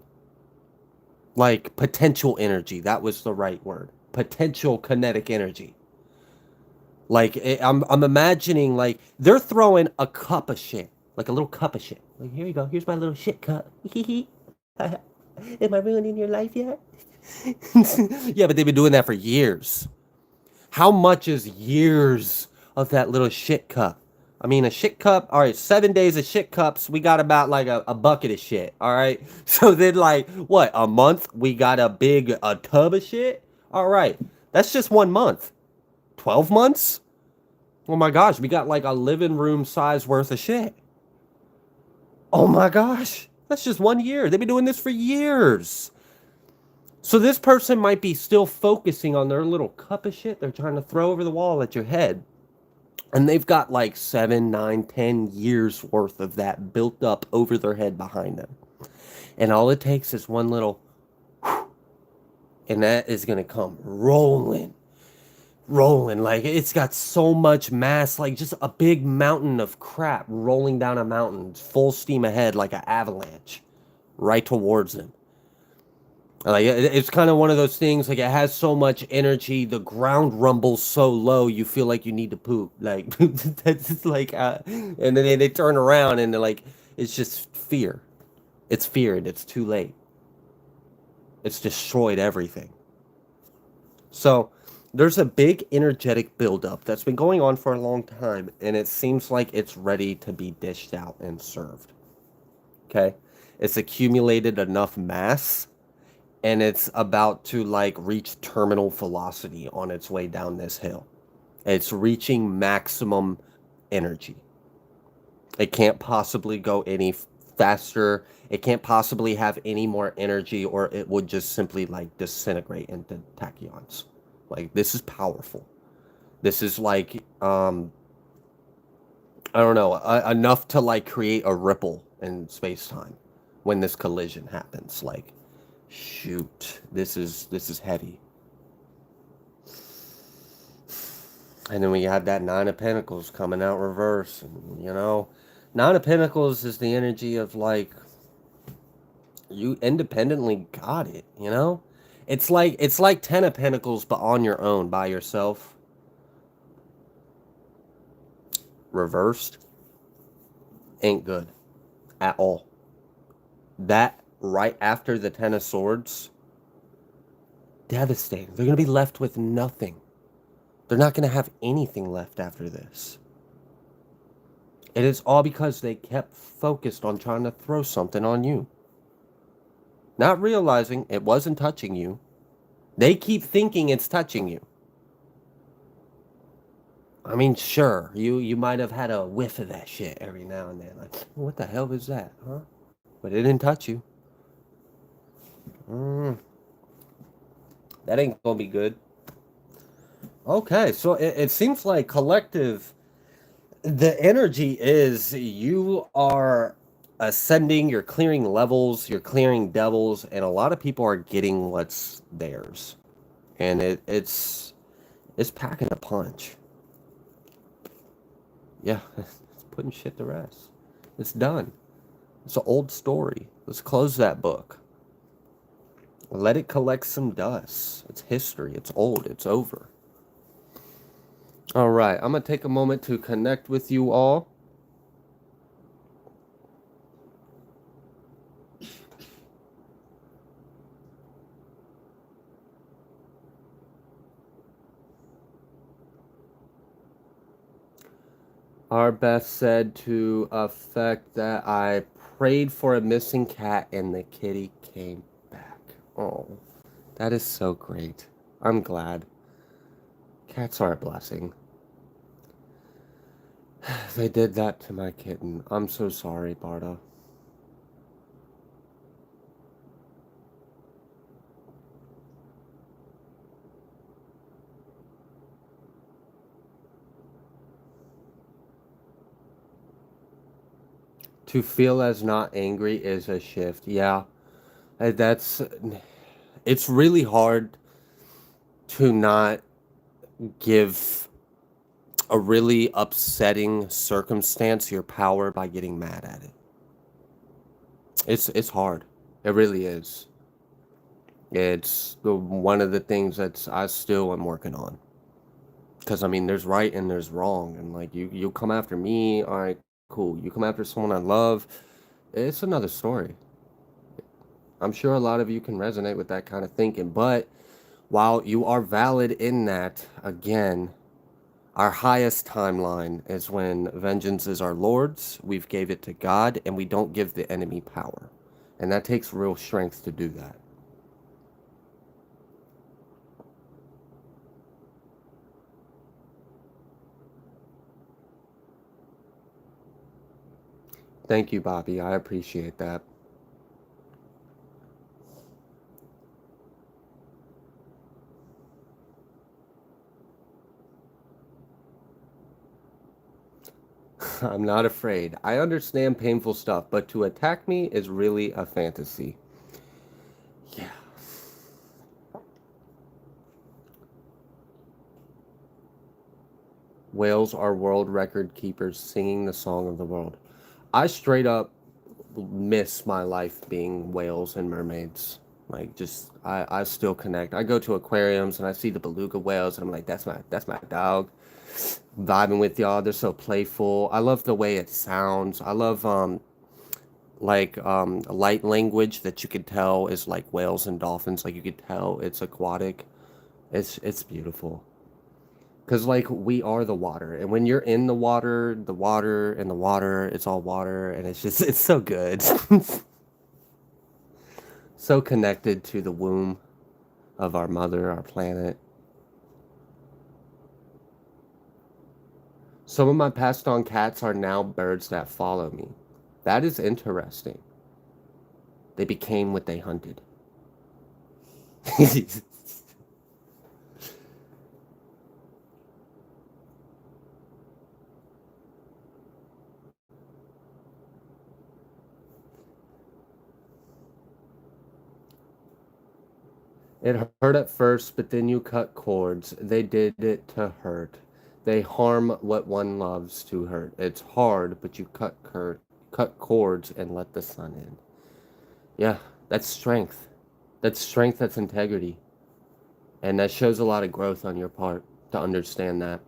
Like potential energy. That was the right word. Potential kinetic energy. Like I'm imagining like they're throwing a cup of shit, like a little cup of shit. Like here you go. Here's my little shit cup. Am I ruining your life yet? Yeah, but they've been doing that for years. How much is years of that little shit cup? I mean, a shit cup, all right, 7 days of shit cups, we got about like a bucket of shit, all right? So then like, what, a month, we got a tub of shit? All right, that's just 1 month. 12 months? Oh my gosh, we got like a living room size worth of shit. Oh my gosh, that's just 1 year. They've been doing this for years. So this person might be still focusing on their little cup of shit they're trying to throw over the wall at your head. And they've got like 7, 9, 10 years worth of that built up over their head behind them. And all it takes is one little whew, and that is going to come rolling. Like it's got so much mass, like just a big mountain of crap rolling down a mountain, full steam ahead like an avalanche right towards them. Like it's kind of one of those things. Like it has so much energy, the ground rumbles so low, you feel like you need to poop. Like that's like, and then they turn around and they're like, it's just fear. It's fear, and it's too late. It's destroyed everything. So there's a big energetic buildup that's been going on for a long time, and it seems like it's ready to be dished out and served. Okay, it's accumulated enough mass, and it's about to like reach terminal velocity on its way down this hill. It's reaching maximum energy. It can't possibly go any faster. It can't possibly have any more energy, or it would just simply like disintegrate into tachyons. Like this is powerful. This is like I don't know, enough to like create a ripple in space-time when this collision happens. Like shoot, this is heavy. And then we had that Nine of Pentacles coming out reverse, and Nine of Pentacles is the energy of like you independently got it. It's like Ten of Pentacles but on your own by yourself. Reversed ain't good at all. That right after the Ten of Swords, devastating. They're going to be left with nothing. They're not going to have anything left after this. It is all because they kept focused on trying to throw something on you. Not realizing it wasn't touching you. They keep thinking it's touching you. I mean, sure, you might have had a whiff of that shit every now and then. Like, what the hell is that, huh? But it didn't touch you. That ain't gonna be good. Okay, so it seems like collective, the energy is you are ascending, you're clearing levels, you're clearing devils, and a lot of people are getting what's theirs. And it's packing a punch. Yeah, it's putting shit to rest. It's done. It's an old story. Let's close that book. Let it collect some dust. It's history. It's old. It's over. All right. I'm going to take a moment to connect with you all. Our Beth said to effect that I prayed for a missing cat and the kitty came back. Oh, that is so great. I'm glad. Cats are a blessing. They did that to my kitten. I'm so sorry, Barda. To feel as not angry is a shift. Yeah. That's it's really hard to not give a really upsetting circumstance your power by getting mad at it. It's hard. It really is. It's one of the things that's I still am working on. Because I mean, there's right and there's wrong, and like you come after me, all right, cool. You come after someone I love, it's another story. I'm sure a lot of you can resonate with that kind of thinking, but while you are valid in that, again, our highest timeline is when vengeance is our Lord's, we've gave it to God, and we don't give the enemy power. And that takes real strength to do that. Thank you, Bobby. I appreciate that. I'm not afraid. I understand painful stuff, but to attack me is really a fantasy. Yeah. Whales are world record keepers singing the song of the world. I straight up miss my life being whales and mermaids. Like, just I still connect. I go to aquariums and I see the beluga whales and I'm like, that's my dog. Vibing with y'all. They're so playful. I love the way it sounds. I love light language that you could tell is like whales and dolphins. Like, you could tell it's aquatic. It's beautiful. Cause like we are the water, and when you're in the water and the water, it's all water, and it's just it's so good. So connected to the womb of our mother, our planet. Some of my passed on cats are now birds that follow me. That is interesting. They became what they hunted. It hurt at first, but then you cut cords. They did it to hurt. They harm what one loves to hurt. It's hard, but you cut cords and let the sun in. Yeah, that's strength. That's strength, that's integrity. And that shows a lot of growth on your part to understand that.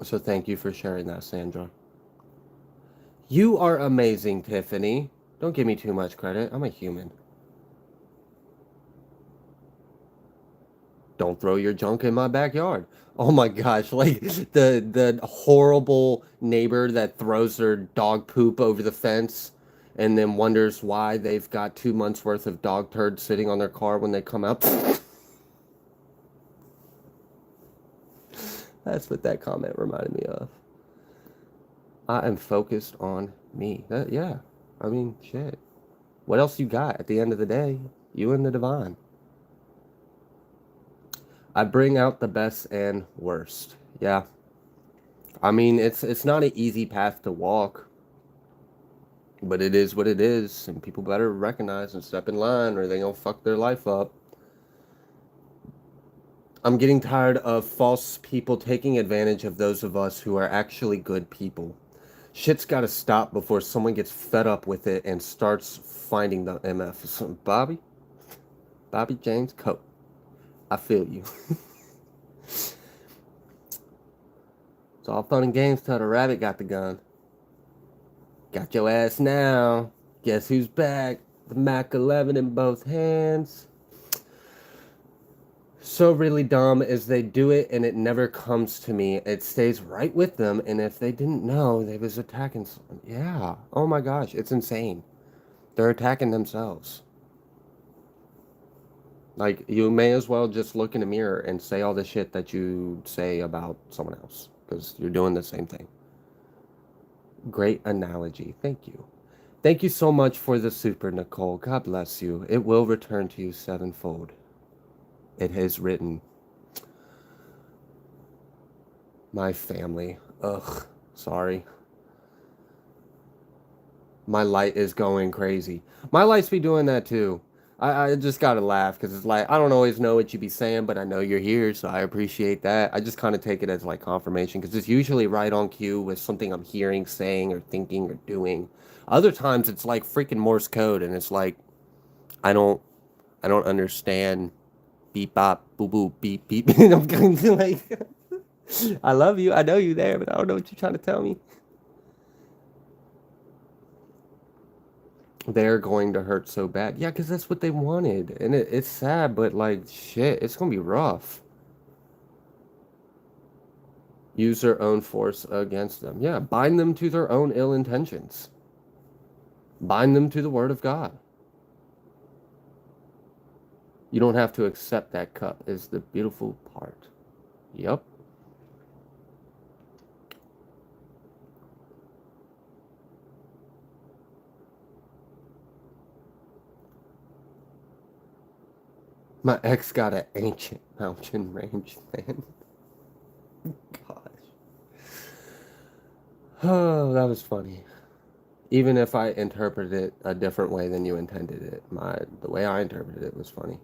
So thank you for sharing that, Sandra. You are amazing, Tiffany. Don't give me too much credit. I'm a human. Don't throw your junk in my backyard. Oh my gosh, like the horrible neighbor that throws their dog poop over the fence and then wonders why they've got 2 months worth of dog turds sitting on their car when they come out. That's what that comment reminded me of. I am focused on me. Yeah. I mean, shit. What else you got at the end of the day? You and the divine. I bring out the best and worst. Yeah. I mean, it's not an easy path to walk, but it is what it is, and people better recognize and step in line or they gonna fuck their life up. I'm getting tired of false people taking advantage of those of us who are actually good people. Shit's gotta stop before someone gets fed up with it and starts finding the MF. Bobby James Cope. I feel you. It's all fun and games till the rabbit got the gun. Got your ass now. Guess who's back? The Mac 11 in both hands. So really dumb is they do it and it never comes to me. It stays right with them, and if they didn't know, they was attacking someone. Yeah. Oh my gosh, it's insane. They're attacking themselves. Like, you may as well just look in the mirror and say all the shit that you say about someone else, because you're doing the same thing. Great analogy. Thank you. Thank you so much for the super, Nicole. God bless you. It will return to you sevenfold. It has written. My family. Ugh. Sorry. My light is going crazy. My lights be doing that too. I just gotta laugh because it's like, I don't always know what you be saying, but I know you're here, so I appreciate that. I just kind of take it as like confirmation because it's usually right on cue with something I'm hearing, saying, or thinking, or doing. Other times it's like freaking Morse code, and it's like, I don't, I don't understand. Beep bop, boo boo, beep beep. And I'm going to like, I love you, I know you there, but I don't know what you're trying to tell me. They're going to hurt so bad. Yeah, because that's what they wanted. And it's sad, but like, shit, it's going to be rough. Use their own force against them. Yeah, bind them to their own ill intentions. Bind them to the word of God. You don't have to accept that cup, is the beautiful part. Yep. My ex got an ancient mountain range fan. Gosh. Oh, that was funny. Even if I interpreted it a different way than you intended it, the way I interpreted it was funny.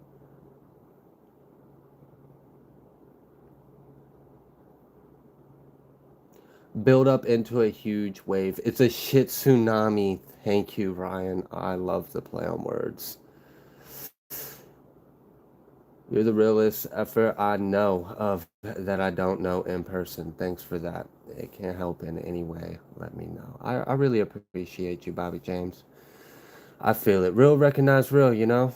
Build up into a huge wave. It's a shit tsunami. Thank you, Ryan. I love the play on words. You're the realest effort I know of that I don't know in person. Thanks for that. It can't help in any way. Let me know. I really appreciate you, Bobby James. I feel it. Real recognize real, you know?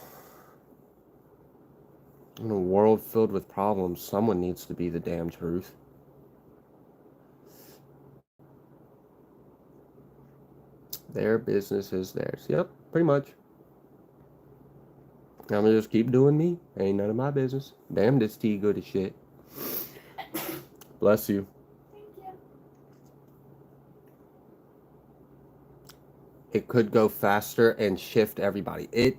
In a world filled with problems, someone needs to be the damn truth. Their business is theirs. Yep, pretty much. I'm gonna just keep doing me. Ain't none of my business. Damn, this tea good as shit. Bless you. It could go faster and shift everybody.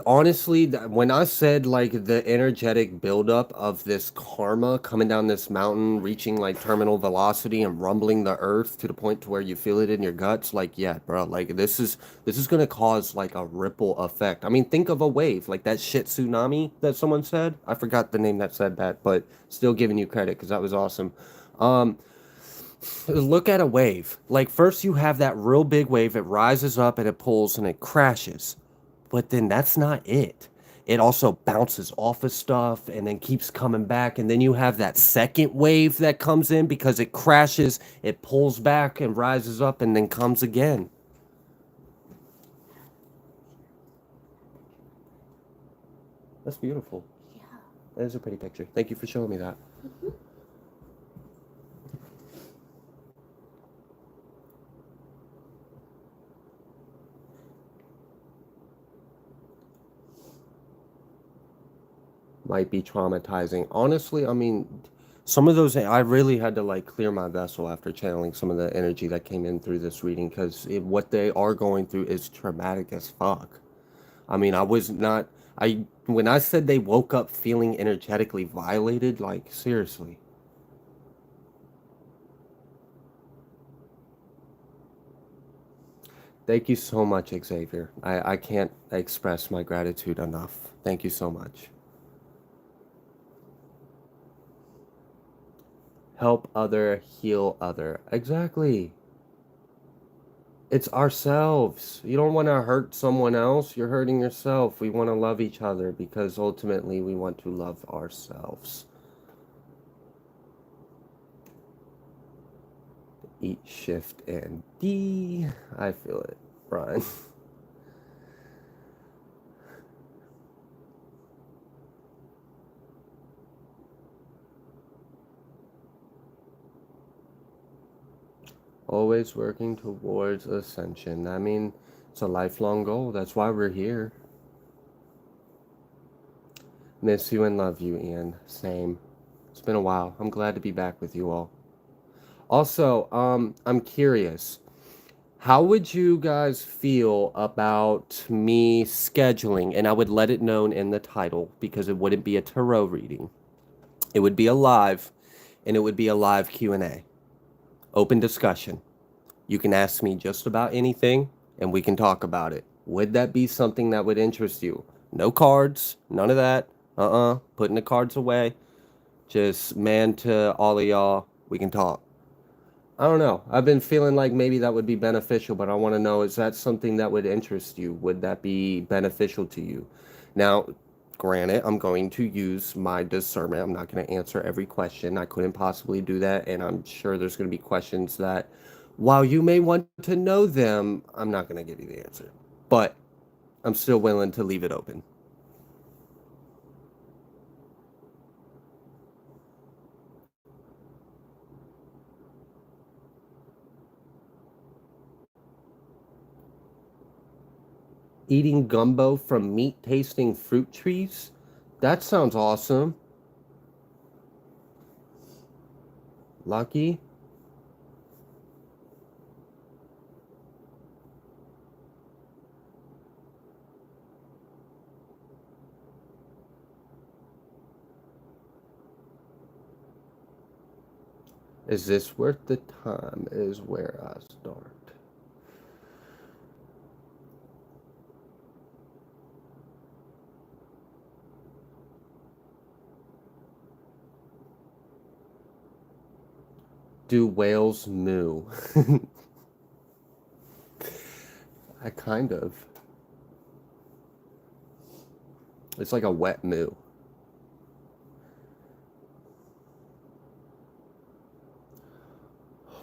Honestly, when I said like the energetic buildup of this karma coming down this mountain, reaching like terminal velocity and rumbling the earth to the point to where you feel it in your guts, like yeah, bro, like this is gonna cause like a ripple effect. I mean, think of a wave, like that shit tsunami that someone said. I forgot the name that said that, but still giving you credit because that was awesome. Um, Look at a wave. Like first you have that real big wave, it rises up and it pulls and it crashes. But then that's not it. It also bounces off of stuff and then keeps coming back. And then you have that second wave that comes in because it crashes, it pulls back and rises up and then comes again. That's beautiful. Yeah. That is a pretty picture. Thank you for showing me that. Might be traumatizing. Honestly, I mean, some of those, I really had to like clear my vessel after channeling some of the energy that came in through this reading because what they are going through is traumatic as fuck. I mean, I was not, when I said they woke up feeling energetically violated, like, seriously. Thank you so much, Xavier. I can't express my gratitude enough. Thank you so much. Help other, heal other. Exactly. It's ourselves. You don't want to hurt someone else. You're hurting yourself. We want to love each other because ultimately we want to love ourselves. Eat, shift, and D. I feel it, Brian. Always working towards ascension. I mean, it's a lifelong goal. That's why we're here. Miss you and love you, Ian. Same. It's been a while. I'm glad to be back with you all. Also, I'm curious. How would you guys feel about me scheduling, and I would let it known in the title because it wouldn't be a tarot reading. It would be a live, and it would be a live Q&A. Open discussion. You can ask me just about anything, and we can talk about it. Would that be something that would interest you? No cards, none of that. Putting the cards away. Just man to all of y'all. We can talk. I don't know. I've been feeling like maybe that would be beneficial, but I want to know, is that something that would interest you? Would that be beneficial to you? Now, granted, I'm going to use my discernment. I'm not going to answer every question. I couldn't possibly do that, and I'm sure there's going to be questions that, while you may want to know them, I'm not going to give you the answer. But I'm still willing to leave it open. Eating gumbo from meat tasting fruit trees? That sounds awesome. Lucky? Is this worth the time? Is where I start. Do whales moo? I kind of. It's like a wet moo.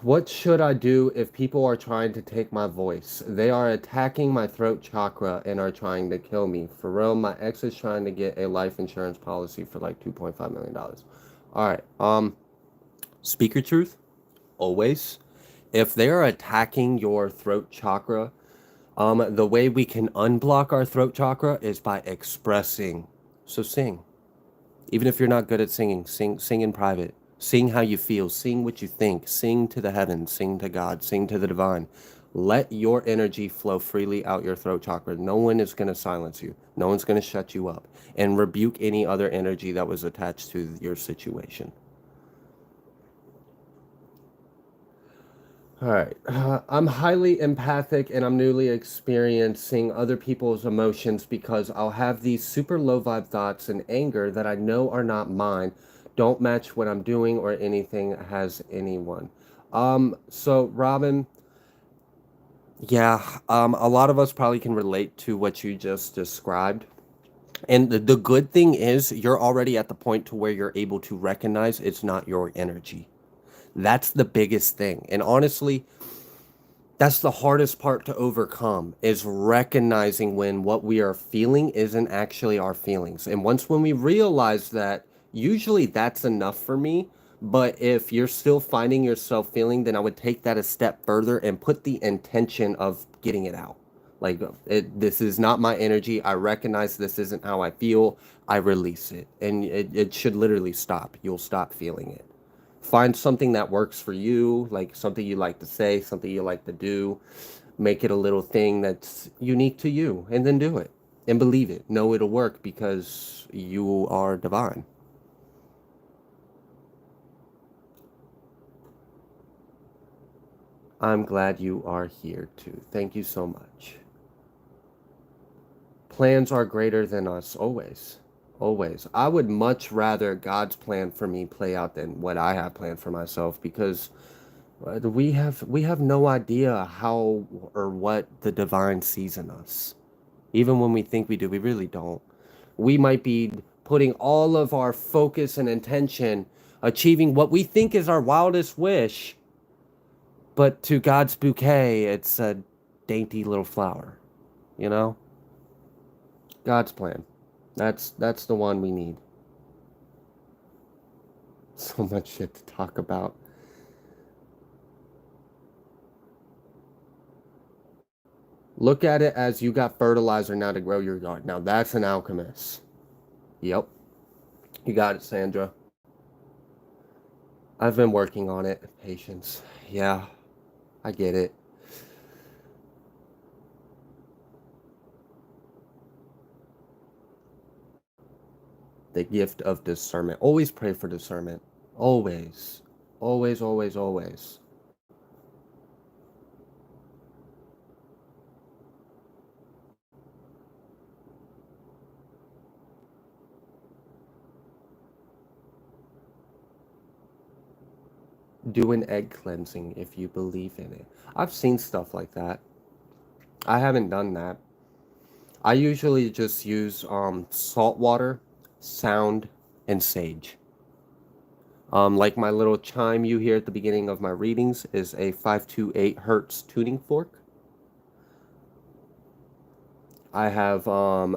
What should I do if people are trying to take my voice? They are attacking my throat chakra and are trying to kill me. For real, my ex is trying to get a life insurance policy for like $2.5 million. All right. Speak your truth. Always. If they are attacking your throat chakra, the way we can unblock our throat chakra is by expressing. So sing. Even if you're not good at singing, sing in private. Sing how you feel, sing what you think, sing to the heavens, sing to God, sing to the divine. Let your energy flow freely out your throat chakra. No one is going to silence you. No one's going to shut you up. And rebuke any other energy that was attached to your situation. All right. I'm highly empathic and I'm newly experiencing other people's emotions because I'll have these super low vibe thoughts and anger that I know are not mine, don't match what I'm doing or anything has anyone. So Robin, yeah, a lot of us probably can relate to what you just described. And the good thing is you're already at the point to where you're able to recognize it's not your energy. That's the biggest thing. And honestly, that's the hardest part to overcome is recognizing when what we are feeling isn't actually our feelings. And once when we realize that, usually that's enough for me. But if you're still finding yourself feeling, then I would take that a step further and put the intention of getting it out. Like, this is not my energy. I recognize this isn't how I feel. I release it. And it should literally stop. You'll stop feeling it. Find something that works for you, like something you like to say, something you like to do. Make it a little thing that's unique to you, and then do it. And believe it. Know it'll work because you are divine. I'm glad you are here too. Thank you so much. Plans are greater than us, always. Always. I would much rather God's plan for me play out than what I have planned for myself because we have no idea how or what the divine sees in us. Even when we think we do, we really don't. We might be putting all of our focus and intention achieving what we think is our wildest wish, but to God's bouquet, it's a dainty little flower, you know? God's plan. That's the one we need. So much shit to talk about. Look at it as you got fertilizer now to grow your yard. Now that's an alchemist. Yep. You got it, Sandra. I've been working on it. Patience. Yeah, I get it. The gift of discernment. Always pray for discernment. Always. Always, always, always. Do an egg cleansing if you believe in it. I've seen stuff like that. I haven't done that. I usually just use salt water, sound, and sage. Like my little chime you hear at the beginning of my readings is a 528 hertz tuning fork. I have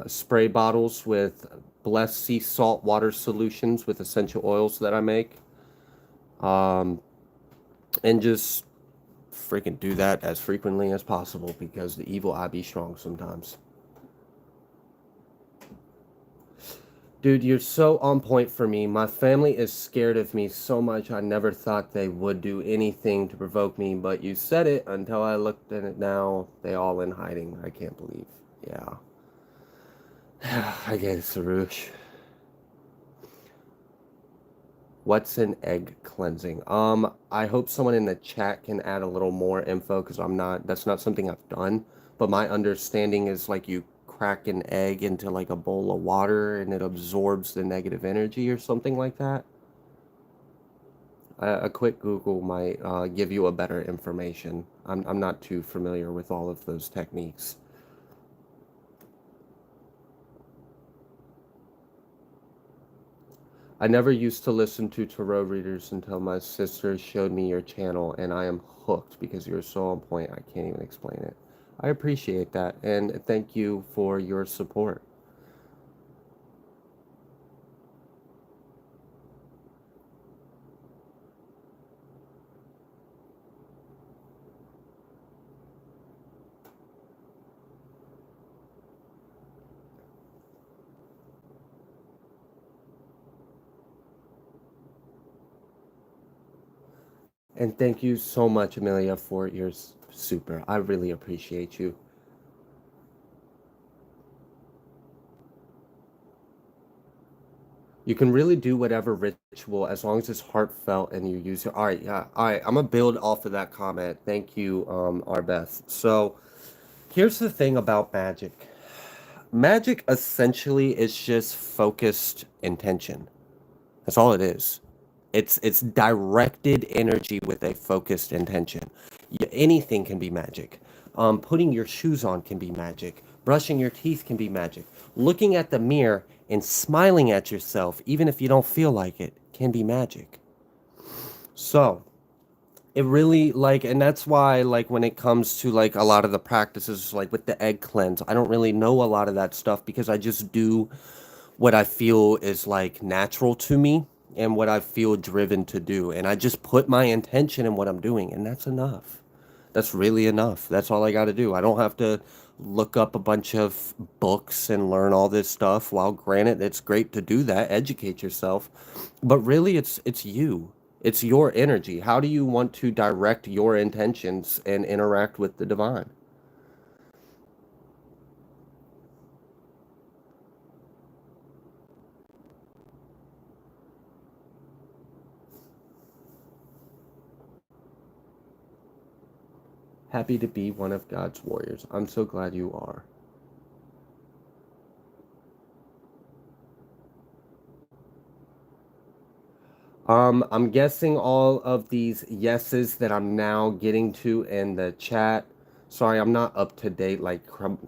spray bottles with blessed sea salt water solutions with essential oils that I make. And just freaking do that as frequently as possible because the evil eye be strong sometimes. Dude, you're so on point for me. My family is scared of me so much I never thought they would do anything to provoke me, but you said it until I looked at it now. They all in hiding. I can't believe. Yeah. I get it, Sarush. What's an egg cleansing? I hope someone in the chat can add a little more info because that's not something I've done. But my understanding is like you crack an egg into like a bowl of water and it absorbs the negative energy or something like that. A quick Google might give you a better information. I'm not too familiar with all of those techniques. I never used to listen to tarot readers until my sister showed me your channel, and I am hooked because you're so on point. I can't even explain it. I appreciate that, and thank you for your support. And thank you so much, Amelia, for your super. I really appreciate you. You can really do whatever ritual as long as it's heartfelt and you use it. All right, yeah. All right, I'm gonna build off of that comment. Thank you, Arbeth. So here's the thing about magic. Magic essentially is just focused intention. That's all it is. It's directed energy with a focused intention. Anything can be magic. Putting your shoes on can be magic. Brushing your teeth can be magic. Looking at the mirror and smiling at yourself, even if you don't feel like it, can be magic. So, it really like, and that's why like when it comes to like a lot of the practices, like with the egg cleanse, I don't really know a lot of that stuff because I just do what I feel is like natural to me and what I feel driven to do. And I just put my intention in what I'm doing, and that's enough. That's really enough. That's all I got to do. I don't have to look up a bunch of books and learn all this stuff. While granted, it's great to do that, educate yourself, but really it's you. It's your energy. How do you want to direct your intentions and interact with the divine? Happy to be one of God's warriors. I'm so glad you are. I'm guessing all of these yeses that I'm now getting to in the chat. Sorry, I'm not up to date. Like,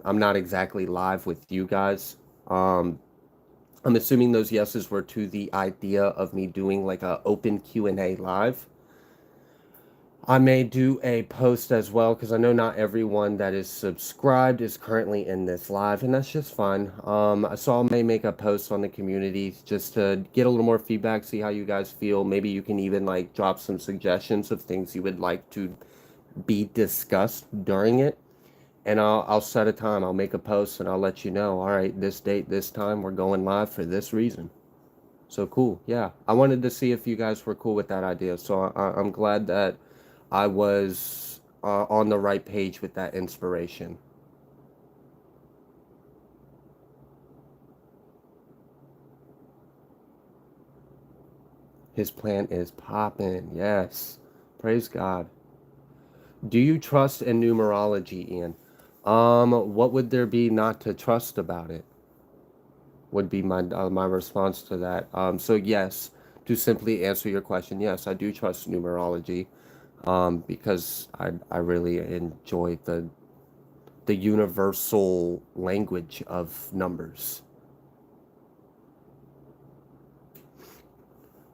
I'm not exactly live with you guys. Um, I'm assuming those yeses were to the idea of me doing like a open Q&A live. I may do a post as well because I know not everyone that is subscribed is currently in this live, and that's just fun. So I may make a post on the community just to get a little more feedback, see how you guys feel. Maybe you can even like drop some suggestions of things you would like to be discussed during it, and I'll set a time. I'll make a post and I'll let you know. All right, this date, this time, we're going live for this reason. So cool. Yeah. I wanted to see if you guys were cool with that idea. So I'm glad that I was on the right page with that inspiration. His plan is popping. Yes. Praise God. Do you trust in numerology, Ian? What would there be not to trust about it? Would be my response to that. So yes, to simply answer your question, yes, I do trust numerology. Because I really enjoy the universal language of numbers.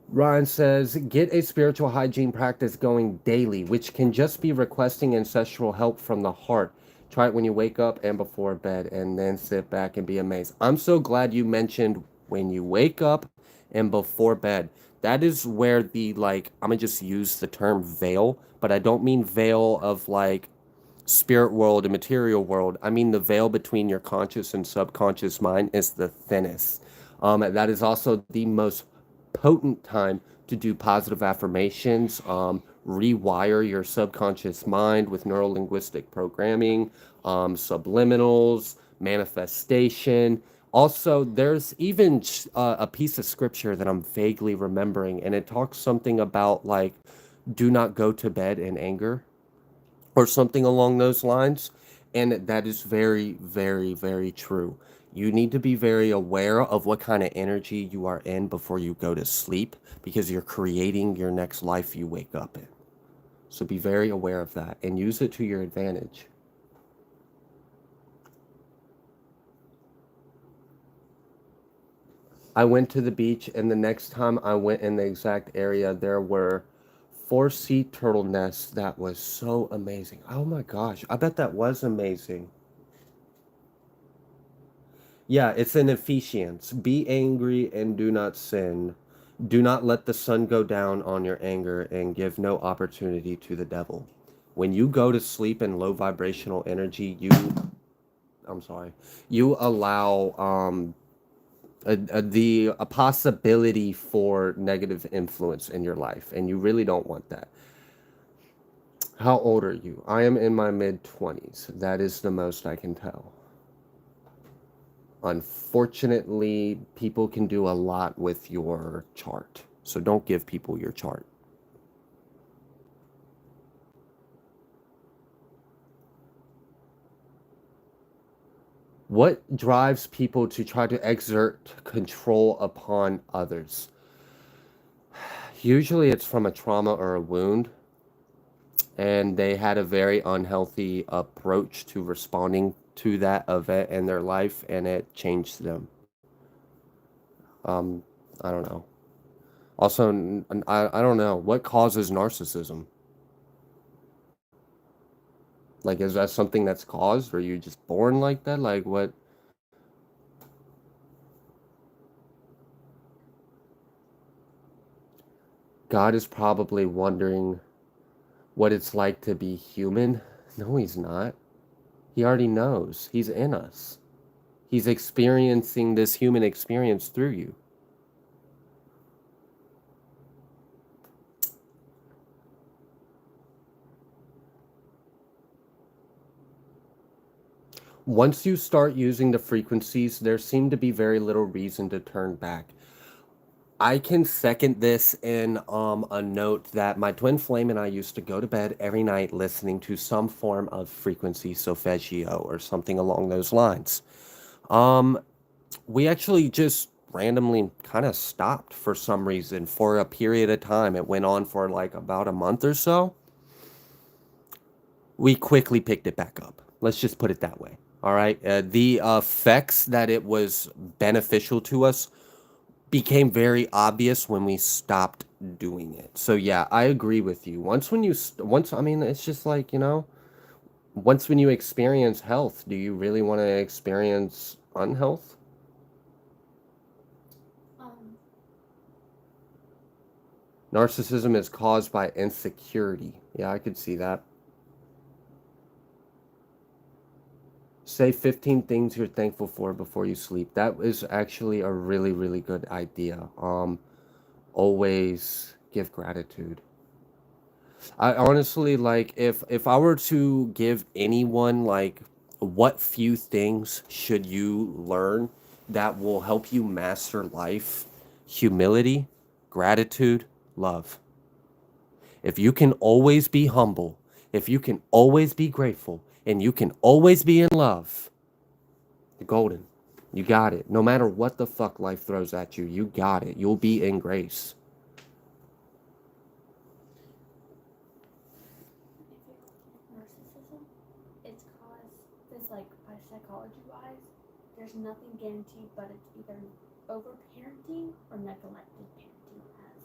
Ryan says, get a spiritual hygiene practice going daily, which can just be requesting ancestral help from the heart. Try it when you wake up and before bed, and then sit back and be amazed. I'm so glad you mentioned when you wake up and before bed. That is where the, like, I'm gonna just use the term veil, but I don't mean veil of like spirit world and material world. I mean the veil between your conscious and subconscious mind is the thinnest. That is also the most potent time to do positive affirmations, rewire your subconscious mind with neuro-linguistic programming, subliminals, manifestation. Also, there's even a piece of scripture that I'm vaguely remembering, and it talks something about like, do not go to bed in anger or something along those lines. And that is very, very, very true. You need to be very aware of what kind of energy you are in before you go to sleep, because you're creating your next life you wake up in. So be very aware of that and use it to your advantage. I went to the beach, and the next time I went in the exact area, there were 4 sea turtle nests. That was so amazing. Oh my gosh, I bet that was amazing. Yeah, it's in Ephesians. Be angry and do not sin. Do not let the sun go down on your anger, and give no opportunity to the devil. When you go to sleep in low vibrational energy, I'm sorry, you allow a possibility for negative influence in your life, and you really don't want that. How old are you? I am in my mid-20s. That is the most I can tell. Unfortunately, people can do a lot with your chart, so don't give people your chart. What drives people to try to exert control upon others? Usually it's from a trauma or a wound, and they had a very unhealthy approach to responding to that event in their life, and it changed them. Um, I don't know. Also, I don't know what causes narcissism. Like, is that something that's caused, or you just born like that? Like, what? God is probably wondering what it's like to be human. No, he's not. He already knows. He's in us. He's experiencing this human experience through you. Once you start using the frequencies, there seemed to be very little reason to turn back. I can second this in a note that my twin flame and I used to go to bed every night listening to some form of frequency solfeggio or something along those lines. Um, we actually just randomly kind of stopped for some reason for a period of time. It went on for like about a month or so. We quickly picked it back up. Let's just put it that way. All right. The effects that it was beneficial to us became very obvious when we stopped doing it. So yeah, I agree with you. Once, I mean, it's just like, once when you experience health, do you really want to experience unhealth? Um, Narcissism is caused by insecurity. Yeah, I could see that. Say 15 things you're thankful for before you sleep. That is actually a really, really good idea. Always give gratitude. I honestly, like, if I were to give anyone like what few things should you learn that will help you master life: humility, gratitude, love. If you can always be humble, if you can always be grateful, and you can always be in love, you're golden. You got it. No matter what the fuck life throws at you, you got it. You'll be in grace. if you're looking at narcissism, it's caused this like by psychology wise. There's nothing guaranteed, but it's either over parenting or neglected parenting as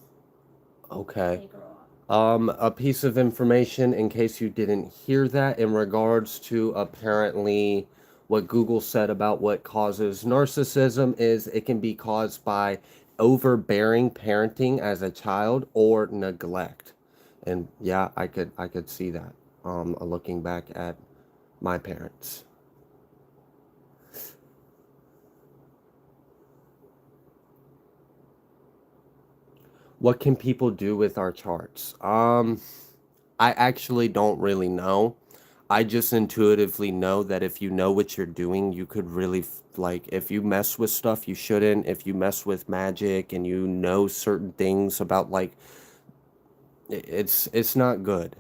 Okay. they grow up. A piece of information in case you didn't hear that in regards to apparently what Google said about what causes narcissism is it can be caused by overbearing parenting as a child or neglect. And yeah, I could see that looking back at my parents. What can people do with our charts? I actually don't really know. I just intuitively know that if you know what you're doing, you could really like if you mess with stuff you shouldn't, if you mess with magic and you know certain things about like it's not good.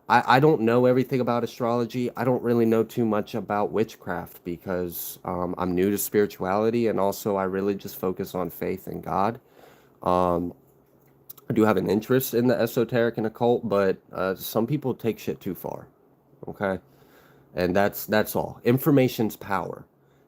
I don't know everything about astrology. I don't really know too much about witchcraft because I'm new to spirituality, and also I really just focus on faith in God. Um, I do have an interest in the esoteric and occult, but some people take shit too far. Okay, and that's all. Information's power,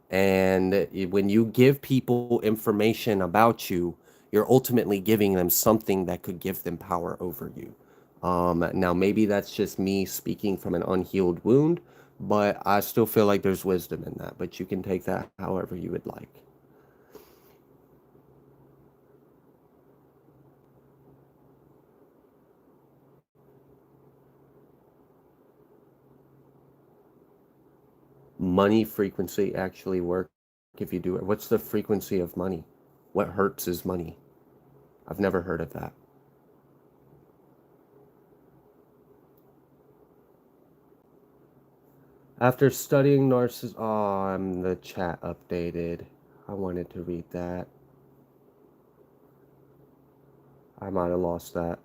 and when you give people information about you, you're ultimately giving them something that could give them power over you. Now maybe that's just me speaking from an unhealed wound, but I still feel like there's wisdom in that. But you can take that however you would like. Money frequency actually work if you do it. What's the frequency of money? What hurts is money. I've never heard of that. After studying narcissism, oh, I'm the chat updated. I wanted to read that. I might have lost that.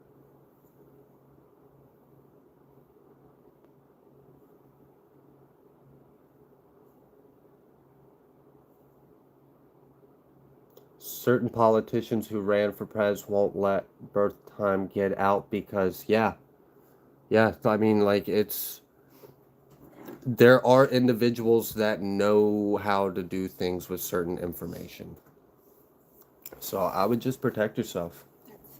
Certain politicians who ran for pres won't let birth time get out because, yeah, I mean, like, there are individuals that know how to do things with certain information. So I would just protect yourself. That's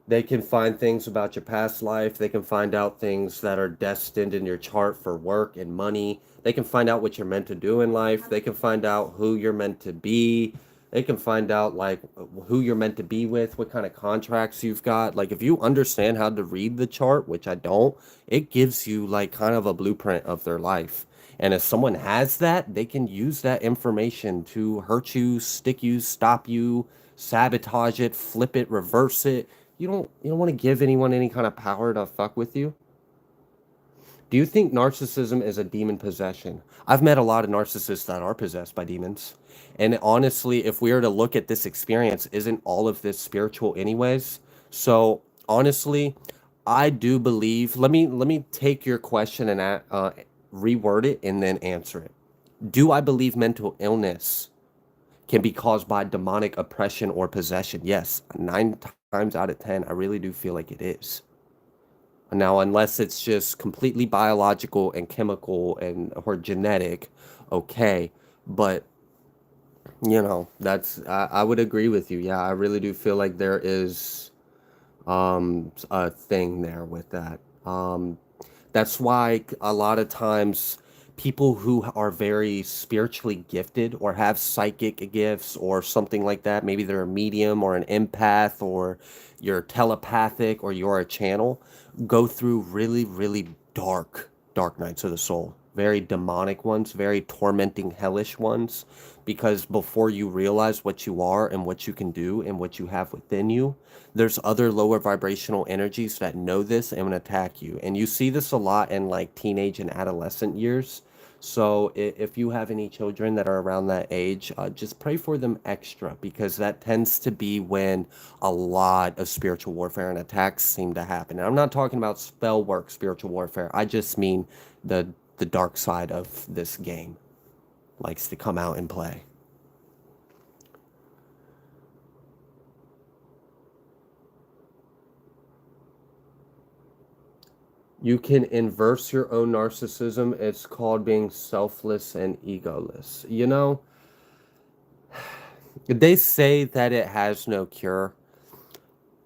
They can find things about your past life. They can find out things that are destined in your chart for work and money. They can find out what you're meant to do in life. They can find out who you're meant to be. They can find out like who you're meant to be with, what kind of contracts you've got. Like if you understand how to read the chart, which I don't, it gives you like kind of a blueprint of their life. And if someone has that, they can use that information to hurt you, stick you, stop you, sabotage it, flip it, reverse it. You don't want to give anyone any kind of power to fuck with you. Do you think narcissism is a demon possession? I've met a lot of narcissists that are possessed by demons. And honestly, if we were to look at this experience, isn't all of this spiritual anyways? So, honestly, I do believe, let me take your question and reword it and then answer it. Do I believe mental illness can be caused by demonic oppression or possession? Yes, 9 times out of 10, I really do feel like it is. Now, unless it's just completely biological and chemical and or genetic, okay. But that's I would agree with you. Yeah, I really do feel like there is a thing there with that. That's why a lot of times people who are very spiritually gifted or have psychic gifts or something like that, maybe they're a medium or an empath or you're telepathic or you're a channel, go through really, really dark nights of the soul. Very demonic ones, very tormenting, hellish ones. Because before you realize what you are and what you can do and what you have within you, there's other lower vibrational energies that know this and attack you. And you see this a lot in like teenage and adolescent years. So if you have any children that are around that age, just pray for them extra because that tends to be when a lot of spiritual warfare and attacks seem to happen. And I'm not talking about spell work spiritual warfare. I just mean the dark side of this game likes to come out and play. You can inverse your own narcissism. It's called being selfless and egoless. They say that it has no cure,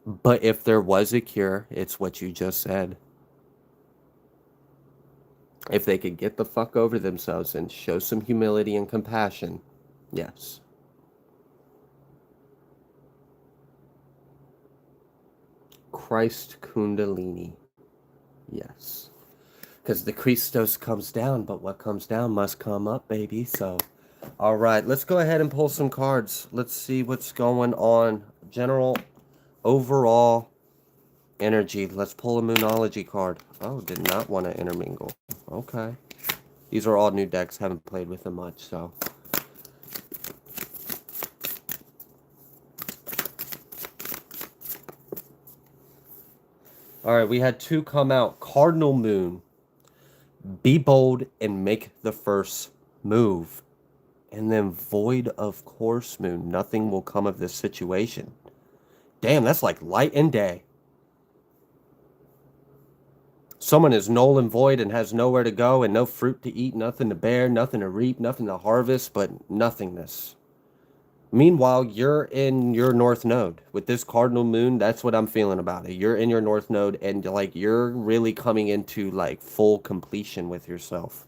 but if there was a cure, it's what you just said. If they could get the fuck over themselves and show some humility and compassion, yes. Christ Kundalini, yes. Because the Christos comes down, but what comes down must come up, baby. So, all right, let's go ahead and pull some cards. Let's see what's going on. General, overall energy. Let's pull a Moonology card. Oh, did not want to intermingle. Okay. These are all new decks. Haven't played with them much, so. All right, we had two come out. Cardinal moon. Be bold and make the first move. And then void of course moon. Nothing will come of this situation. Damn, that's like light and day. Someone is null and void and has nowhere to go and no fruit to eat, nothing to bear, nothing to reap, nothing to harvest, but nothingness. Meanwhile, you're in your north node. With this cardinal moon, that's what I'm feeling about it. You're in your north node and like you're really coming into like full completion with yourself.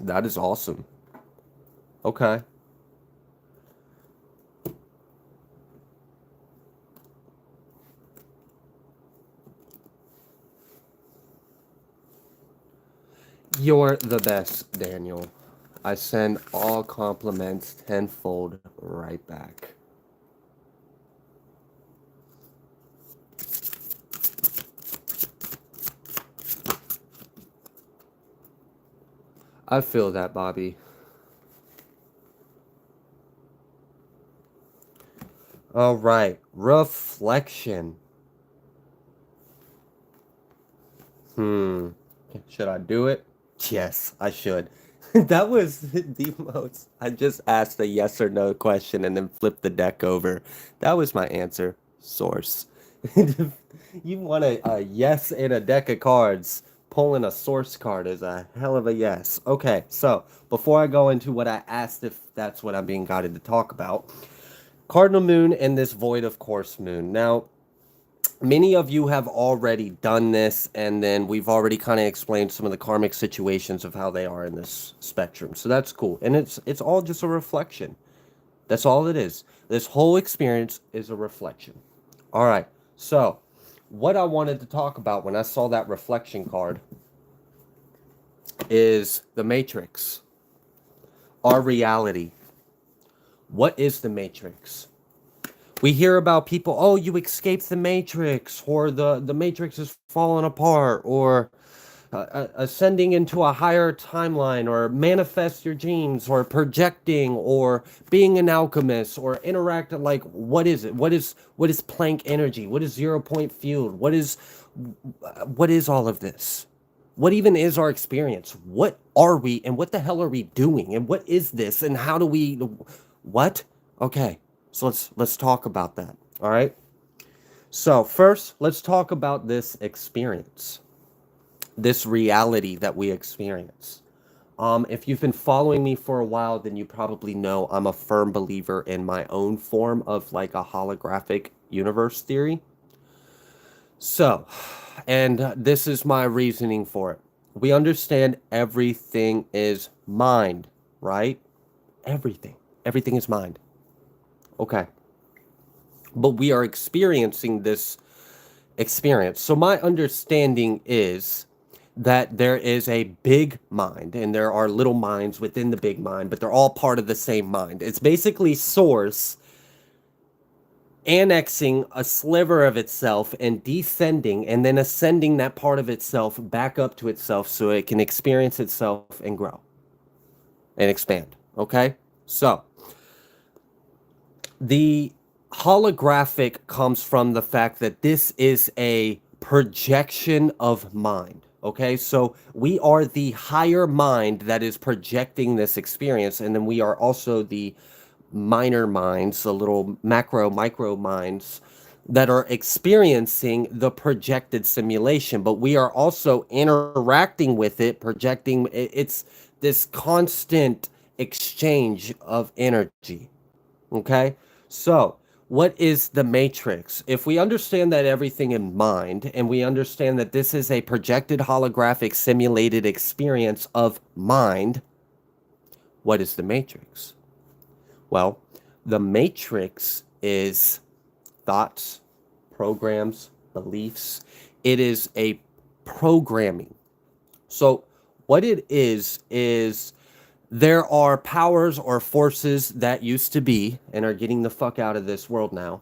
That is awesome. Okay. You're the best, Daniel. I send all compliments tenfold right back. I feel that, Bobby. All right, reflection. Should I do it? Yes, I should. That was the most. I just asked a yes or no question and then flipped the deck over. That was my answer. Source. You want a yes in a deck of cards. Pulling a source card is a hell of a yes. Okay, so before I go into what I asked, if that's what I'm being guided to talk about, Cardinal Moon and this Void of Course Moon. Now, many of you have already done this, and then we've already kind of explained some of the karmic situations of how they are in this spectrum. So that's cool. And it's all just a reflection. That's all it is. This whole experience is a reflection. All right. So, what I wanted to talk about when I saw that reflection card is the Matrix, our reality. What is the Matrix? We hear about people, oh, you escaped the Matrix, or the Matrix is falling apart, or ascending into a higher timeline, or manifest your genes, or projecting, or being an alchemist, or interact. Like, what is it? What is Planck energy? What is 0 point field? What is all of this? What even is our experience? What are we, and what the hell are we doing? And what is this? And how do we? What? Okay. So let's talk about that. All right. So first, let's talk about this experience, this reality that we experience. If you've been following me for a while, then you probably know I'm a firm believer in my own form of like a holographic universe theory. So, and this is my reasoning for it. We understand everything is mind, right? Everything. Everything is mind. Okay. But we are experiencing this experience. So my understanding is that there is a big mind and there are little minds within the big mind, but they're all part of the same mind. It's basically source annexing a sliver of itself and descending and then ascending that part of itself back up to itself so it can experience itself and grow and expand. Okay? So the holographic comes from the fact that this is a projection of mind. Okay, so we are the higher mind that is projecting this experience, and then we are also the minor minds, the little micro minds that are experiencing the projected simulation, but we are also interacting with it, projecting. It's this constant exchange of energy. Okay, so what is the Matrix? If we understand that everything in mind, and we understand that this is a projected holographic simulated experience of mind, what is the Matrix? Well, the Matrix is thoughts, programs, beliefs. It is a programming. So what it is there are powers or forces that used to be and are getting the fuck out of this world now,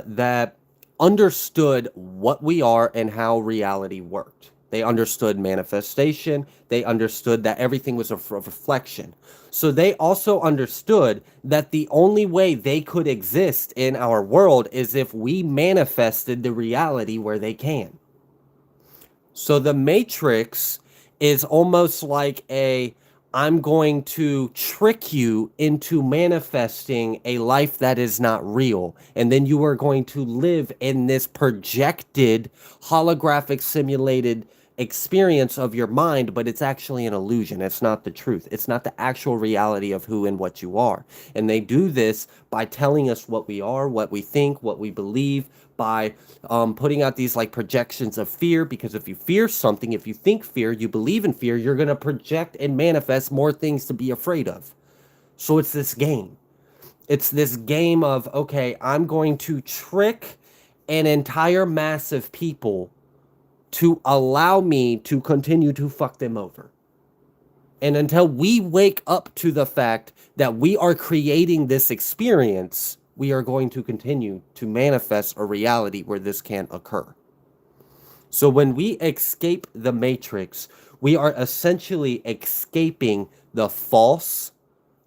that understood what we are and how reality worked. They understood manifestation. They understood that everything was a reflection. So they also understood that the only way they could exist in our world is if we manifested the reality where they can. So the Matrix is almost like I'm going to trick you into manifesting a life that is not real. And then you are going to live in this projected, holographic, simulated experience of your mind, but it's actually an illusion. It's not the truth. It's not the actual reality of who and what you are. And they do this by telling us what we are, what we think, what we believe, by putting out these like projections of fear, because if you fear something, if you think fear, you believe in fear, you're going to project and manifest more things to be afraid of. So it's this game. It's this game of, okay, I'm going to trick an entire mass of people to allow me to continue to fuck them over. And until we wake up to the fact that we are creating this experience, we are going to continue to manifest a reality where this can't occur. So when we escape the matrix, we are essentially escaping the false,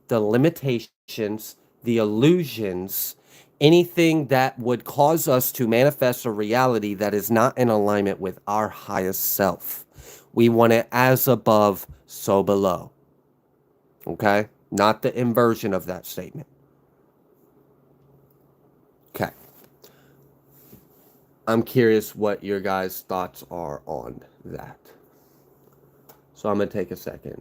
the limitations, the illusions, anything that would cause us to manifest a reality that is not in alignment with our highest self. We want it as above, so below. Okay? Not the inversion of that statement. Okay. I'm curious what your guys' thoughts are on that. So I'm going to take a second.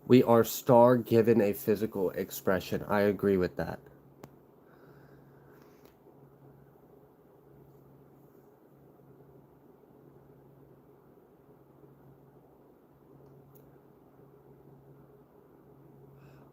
We are star given a physical expression. I agree with that.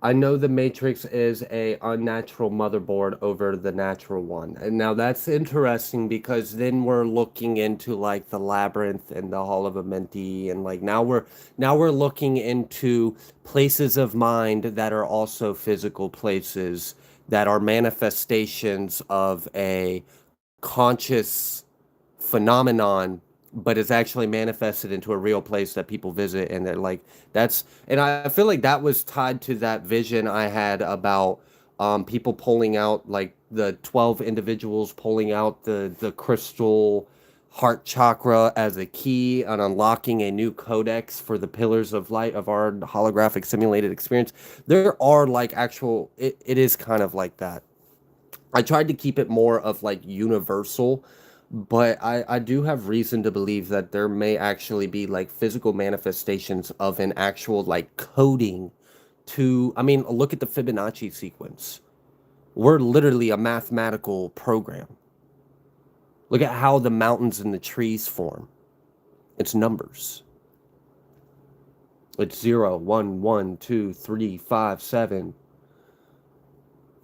I know the Matrix is a unnatural motherboard over the natural one. And now that's interesting because then we're looking into like the labyrinth and the hall of Amenti, and like now we're looking into places of mind that are also physical places that are manifestations of a conscious phenomenon, but it's actually manifested into a real place that people visit. And they're like, that's, and I feel like that was tied to that vision I had about people pulling out, like the 12 individuals pulling out the crystal heart chakra as a key and unlocking a new codex for the pillars of light of our holographic simulated experience. There are like actual, it is kind of like that. I tried to keep it more of like universal, but I do have reason to believe that there may actually be like physical manifestations of an actual like coding to, I mean, look at the Fibonacci sequence. We're literally a mathematical program. Look at how the mountains and the trees form. It's numbers. It's 0, 1, 1, 2, 3, 5, 7.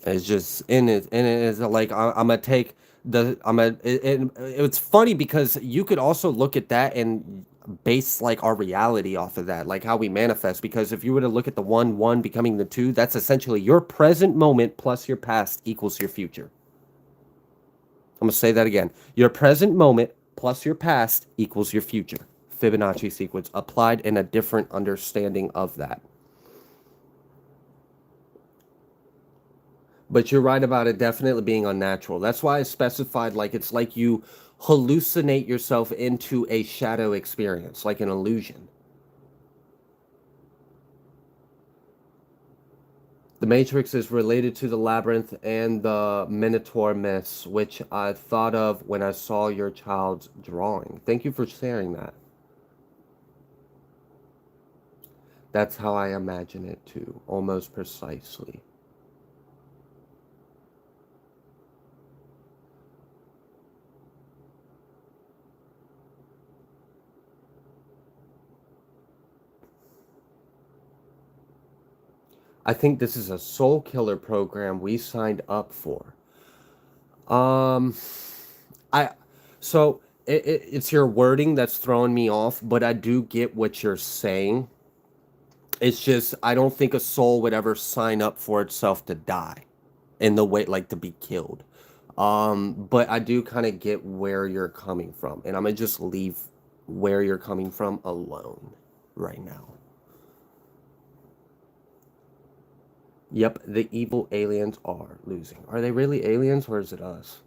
It's just in it, and it's like I'm gonna take the I'm gonna. It's funny because you could also look at that and base like our reality off of that, like how we manifest. Because if you were to look at the 1 1 becoming the 2, that's essentially your present moment plus your past equals your future. I'm gonna say that again. Your present moment plus your past equals your future. Fibonacci sequence applied in a different understanding of that. But you're right about it definitely being unnatural. That's why I specified like it's like you hallucinate yourself into a shadow experience, like an illusion. The Matrix is related to the Labyrinth and the Minotaur myths, which I thought of when I saw your child's drawing. Thank you for sharing that. That's how I imagine it too, almost precisely. I think this is a soul killer program we signed up for. Um, I so it's your wording that's throwing me off, but I do get what you're saying. It's just I don't think a soul would ever sign up for itself to die in the way like to be killed. But I do kind of get where you're coming from, and I'm gonna just leave where you're coming from alone right now. Yep, the evil aliens are losing. Are they really aliens or is it us?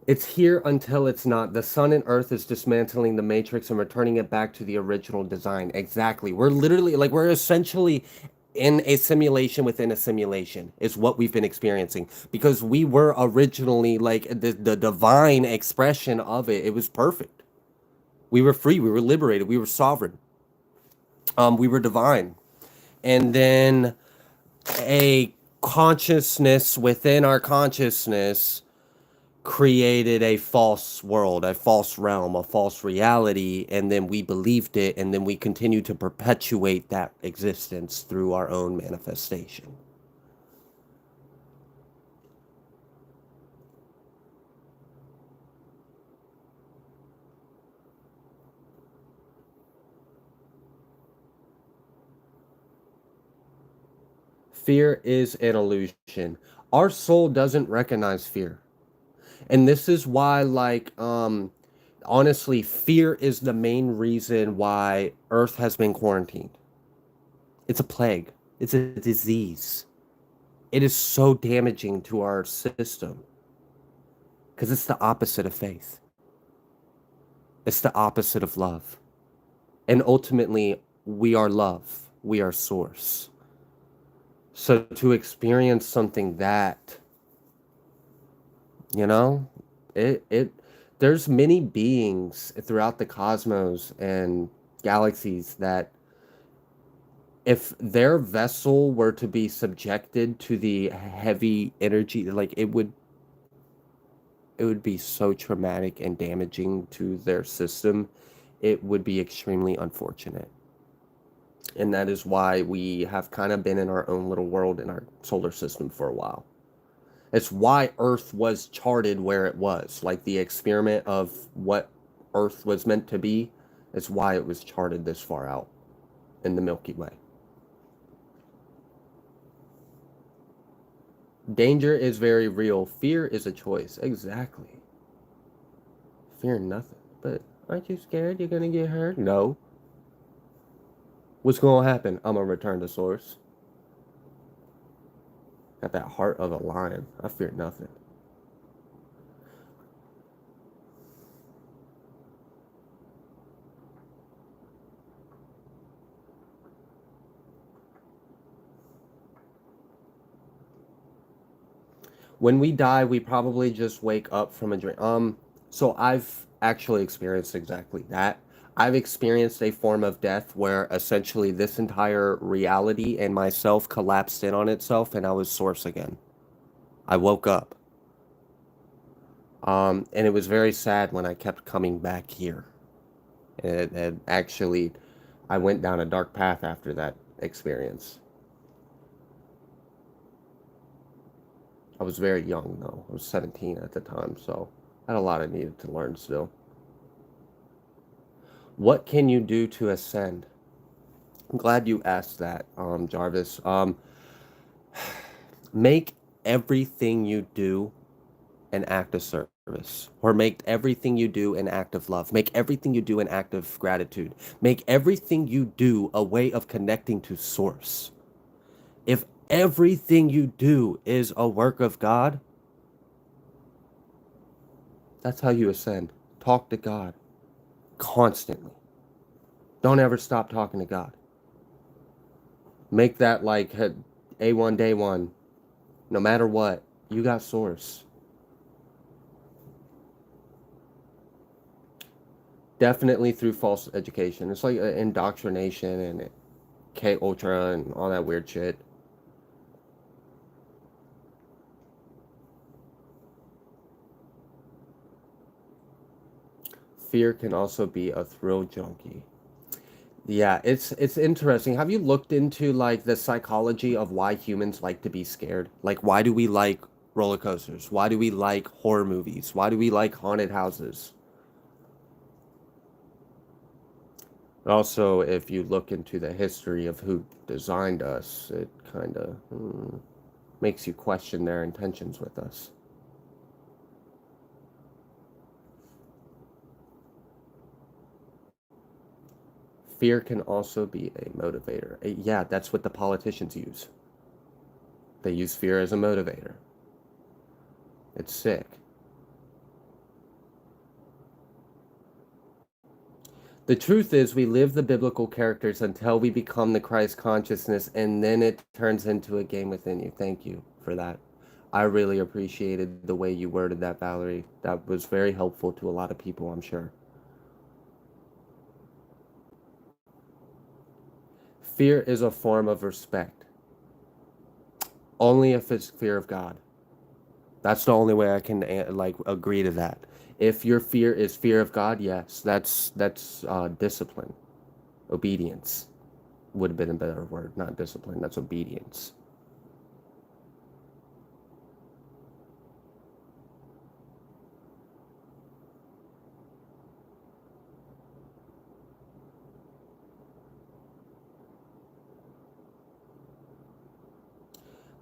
It's here until it's not. The sun and earth is dismantling the matrix and returning it back to the original design. Exactly. We're literally like we're essentially in a simulation within a simulation is what we've been experiencing because we were originally like the divine expression of it. It was perfect. We were free, we were liberated, we were sovereign. We were divine. And then a consciousness within our consciousness created a false world, a false realm, a false reality, and then we believed it, and then we continue to perpetuate that existence through our own manifestation. Fear is an illusion. Our soul doesn't recognize fear. And this is why, like, honestly, fear is the main reason why Earth has been quarantined. It's a plague, it's a disease. It is so damaging to our system because it's the opposite of faith, it's the opposite of love. And ultimately, we are love, we are source. So to experience something that, you know, it there's many beings throughout the cosmos and galaxies that if their vessel were to be subjected to the heavy energy, like it would be so traumatic and damaging to their system. It would be extremely unfortunate. And that is why we have kind of been in our own little world in our solar system for a while. It's why Earth was charted where it was. Like the experiment of what Earth was meant to be, is why it was charted this far out in the Milky Way. Danger is very real. Fear is a choice. Exactly. Fear nothing. But aren't you scared you're gonna get hurt? No. What's gonna happen? I'm gonna return to source. Got that heart of a lion. I fear nothing. When we die, we probably just wake up from a dream. So I've actually experienced exactly that. I've experienced a form of death where essentially this entire reality and myself collapsed in on itself and I was source again. I woke up. And it was very sad when I kept coming back here. And actually, I went down a dark path after that experience. I was very young though. I was 17 at the time, so I had a lot I needed to learn still. What can you do to ascend? I'm glad you asked that, Jarvis. Make everything you do an act of service, or make everything you do an act of love. Make everything you do an act of gratitude. Make everything you do a way of connecting to source. If everything you do is a work of God, that's how you ascend. Talk to God constantly. Don't ever stop talking to God. Make that like A1 day one. No matter what, you got source. Definitely through false education. It's like indoctrination and K Ultra and all that weird shit. Fear can also be a thrill junkie. Yeah, it's interesting. Have you looked into like the psychology of why humans like to be scared? Like why do we like roller coasters? Why do we like horror movies? Why do we like haunted houses? Also, if you look into the history of who designed us, it kind of makes you question their intentions with us. Fear can also be a motivator. Yeah, that's what the politicians use. They use fear as a motivator. It's sick. The truth is, we live the biblical characters until we become the Christ consciousness, and then it turns into a game within you. Thank you for that. I really appreciated the way you worded that, Valerie. That was very helpful to a lot of people, I'm sure. Fear is a form of respect, only if it's fear of God. That's the only way I can like agree to that. If your fear is fear of God, yes, that's discipline, obedience would have been a better word, not discipline. That's obedience.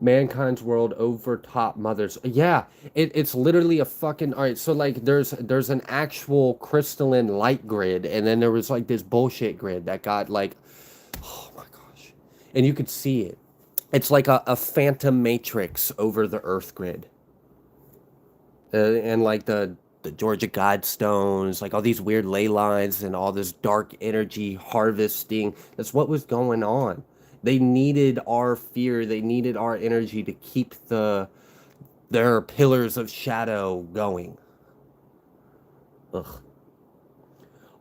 Mankind's world over top mothers. Yeah, it's literally a fucking all right. So like, there's an actual crystalline light grid, and then there was like this bullshit grid that got like, oh my gosh, and you could see it. It's like a phantom matrix over the Earth grid, and like the Georgia Guidestones, like all these weird ley lines and all this dark energy harvesting. That's what was going on. They needed our fear. They needed our energy to keep their pillars of shadow going. Ugh.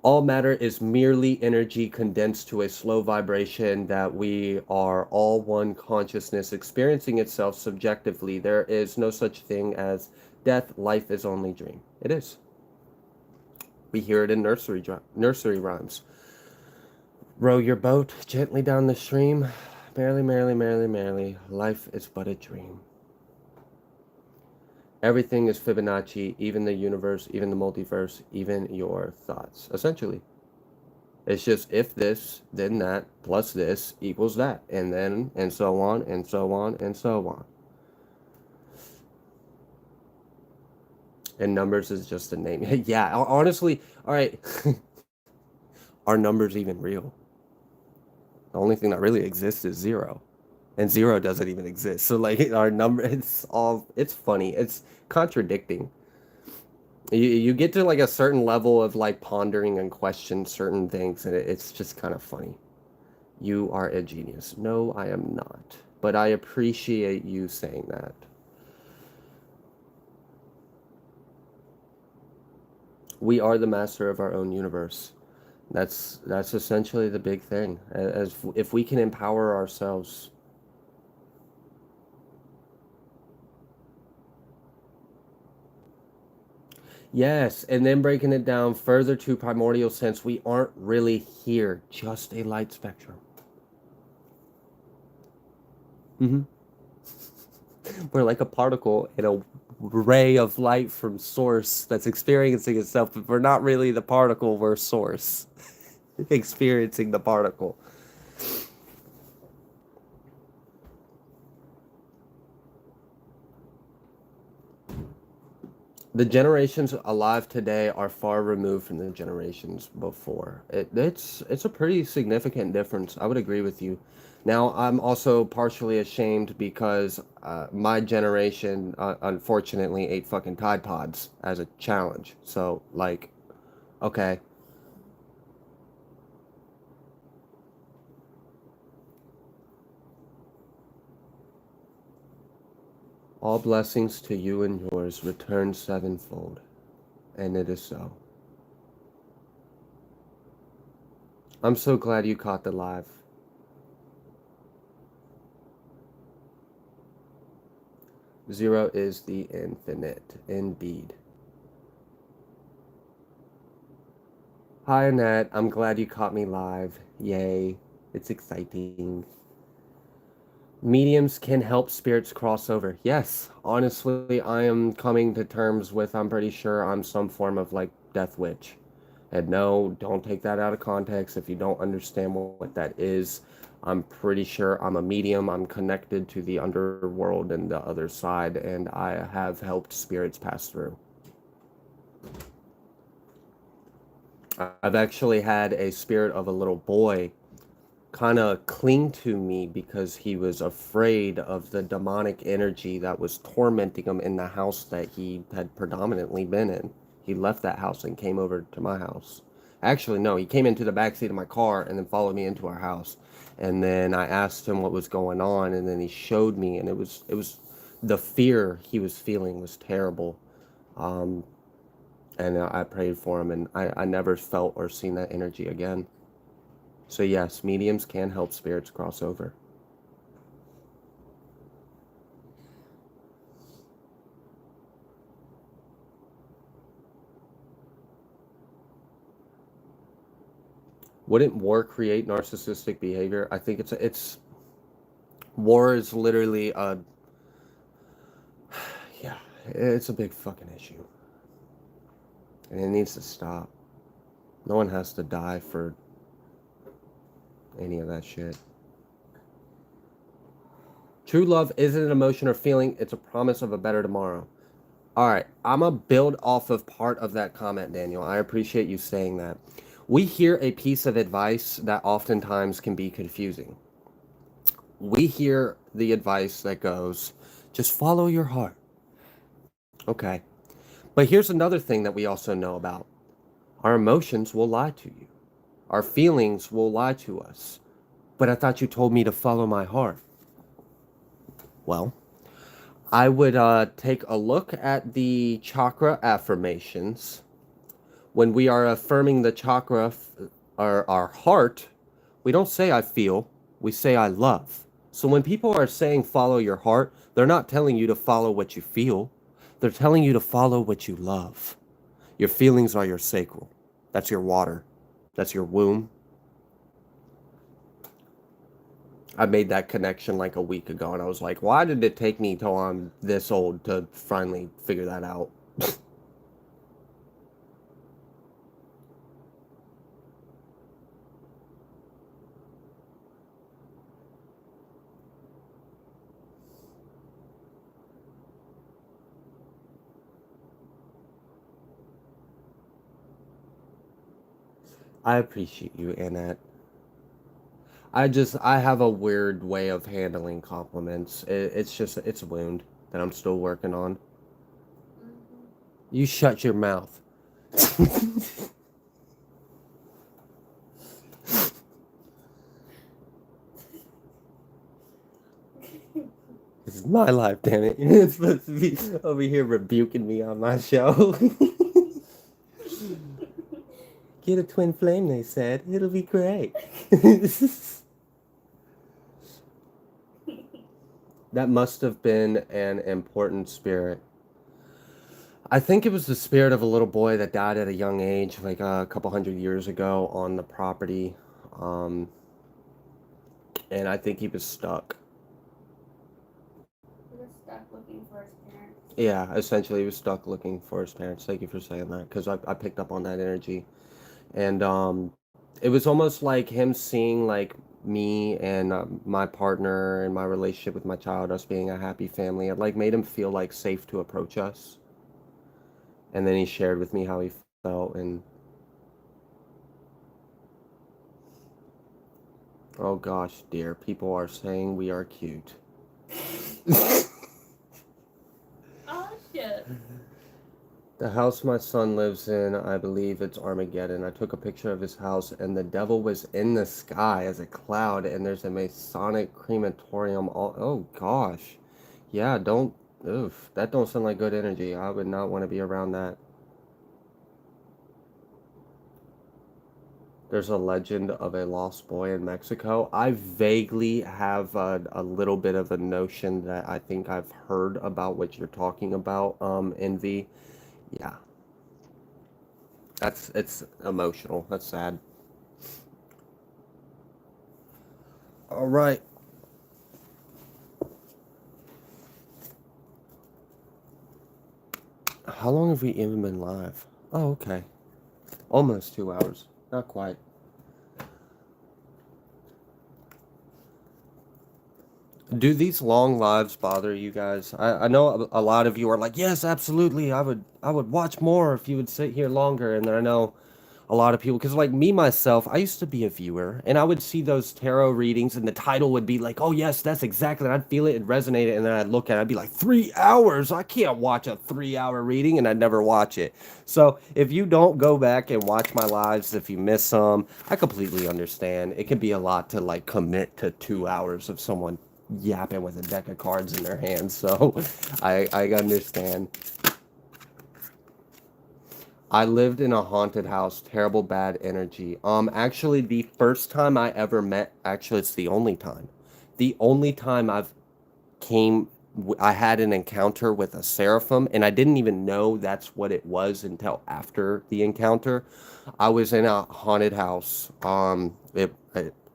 All matter is merely energy condensed to a slow vibration that we are all one consciousness experiencing itself subjectively. There is no such thing as death. Life is only dream. It is. We hear it in nursery rhymes. Row your boat gently down the stream. Merrily, merrily, merrily, merrily. Life is but a dream. Everything is Fibonacci, even the universe, even the multiverse, even your thoughts. Essentially, it's just if this, then that, plus this equals that, and then, and so on, and so on, and so on. And numbers is just a name. Yeah, honestly, all right. Are numbers even real? The only thing that really exists is zero. And zero doesn't even exist. So like our number, it's funny. It's contradicting. You get to like a certain level of like pondering and question certain things, and it's just kind of funny. You are a genius. No, I am not. But I appreciate you saying that. We are the master of our own universe. That's essentially the big thing. As if we can empower ourselves. Yes, and then breaking it down further to primordial sense, we aren't really here, just a light spectrum. Mm-hmm. We're like a particle in a ray of light from source that's experiencing itself, but we're not really the particle, we're source experiencing the particle. The generations alive today are far removed from the generations before. It's a pretty significant difference. I would agree with you. Now, I'm also partially ashamed because my generation, unfortunately, ate fucking Tide Pods as a challenge. So, like, okay. All blessings to you and yours return sevenfold. And it is so. I'm so glad you caught the live. Zero is the infinite, indeed. Hi, Annette. I'm glad you caught me live. Yay. It's exciting. Mediums can help spirits cross over. Yes, honestly, I am coming to terms with, I'm pretty sure I'm some form of like death witch. And no, don't take that out of context if you don't understand what that is. I'm pretty sure I'm a medium. I'm connected to the underworld and the other side, and I have helped spirits pass through. I've actually had a spirit of a little boy kind of cling to me because he was afraid of the demonic energy that was tormenting him in the house that he had predominantly been in. He left that house and came over to my house. Actually, no, he came into the backseat of my car and then followed me into our house. And then I asked him what was going on, and then he showed me, and it was the fear he was feeling was terrible. Um, and I prayed for him, and I never felt or seen that energy again. So yes, mediums can help spirits cross over. Wouldn't war create narcissistic behavior? I think it's war is literally a yeah, it's a big fucking issue. And it needs to stop. No one has to die for any of that shit. True love isn't an emotion or feeling, it's a promise of a better tomorrow. All right, I'm going to build off of part of that comment, Daniel. I appreciate you saying that. We hear a piece of advice that oftentimes can be confusing. We hear the advice that goes, just follow your heart. Okay. But here's another thing that we also know about. Our emotions will lie to you. Our feelings will lie to us. But I thought you told me to follow my heart. Well, I would take a look at the chakra affirmations. When we are affirming the chakra, our heart, we don't say I feel, we say I love. So when people are saying follow your heart, they're not telling you to follow what you feel. They're telling you to follow what you love. Your feelings are your sacral. That's your water. That's your womb. I made that connection like a week ago, and I was like, why did it take me till I'm this old to finally figure that out? I appreciate you, Annette. I have a weird way of handling compliments. It's a wound that I'm still working on. You shut your mouth. This is my life, damn it. You're supposed to be over here rebuking me on my show. Get a twin flame, they said. It'll be great. That must have been an important spirit. I think it was the spirit of a little boy that died at a young age, like a couple hundred years ago on the property. Um, and I think he was stuck. He was stuck looking for his parents. Yeah, essentially he was stuck looking for his parents. Thank you for saying that, because I picked up on that energy. And it was almost like him seeing like me and my partner and my relationship with my child, us being a happy family. It like made him feel like safe to approach us. And then he shared with me how he felt, and oh gosh, dear, people are saying we are cute. Oh shit. The house my son lives in, I believe it's Armageddon. I took a picture of his house, and the devil was in the sky as a cloud, and there's a Masonic crematorium. Oh gosh, yeah, don't. Oof, that don't sound like good energy. I would not want to be around that. There's a legend of a lost boy in Mexico. I vaguely have a little bit of a notion that I think I've heard about what you're talking about, Envy. Yeah, it's emotional. That's sad. All right. How long have we even been live? Oh, okay. Almost 2 hours. Not quite. Do these long lives bother you guys? I know a lot of you are like, yes, absolutely. I would watch more if you would sit here longer. And then I know a lot of people, because like me myself, I used to be a viewer, and I would see those tarot readings, and the title would be like, oh yes, that's exactly. And I'd feel it, it resonated, and then I'd look at it, I'd be like, 3 hours? I can't watch a 3 hour reading, and I'd never watch it. So if you don't go back and watch my lives, if you miss some, I completely understand. It can be a lot to like commit to 2 hours of someone yapping with a deck of cards in their hands. So I understand. I lived in a haunted house, terrible bad energy. Actually the first time I ever met, actually it's the only time. The only time came I had an encounter with a seraphim, and I didn't even know that's what it was until after the encounter. I was in a haunted house. It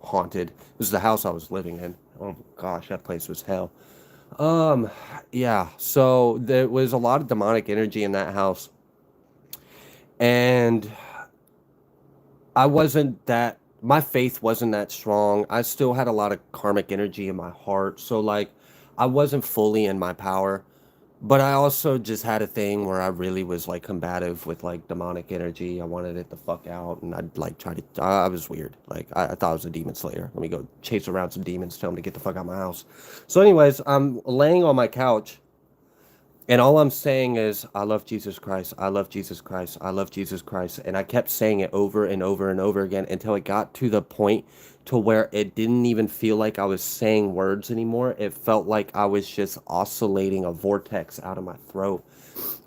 haunted. It was the house I was living in. Oh gosh, that place was hell. Um, yeah. So there was a lot of demonic energy in that house, and I wasn't that my faith wasn't that strong. I still had a lot of karmic energy in my heart. So like I wasn't fully in my power. But I also just had a thing where I really was like combative with like demonic energy. I wanted it to fuck out, and I'd like try to. I was weird. Like I thought I was a demon slayer. Let me go chase around some demons, tell them to get the fuck out of my house. So, anyways, I'm laying on my couch, and all I'm saying is, I love Jesus Christ. I love Jesus Christ. I love Jesus Christ. And I kept saying it over and over and over again until it got to the point to where it didn't even feel like I was saying words anymore. It felt like I was just oscillating a vortex out of my throat.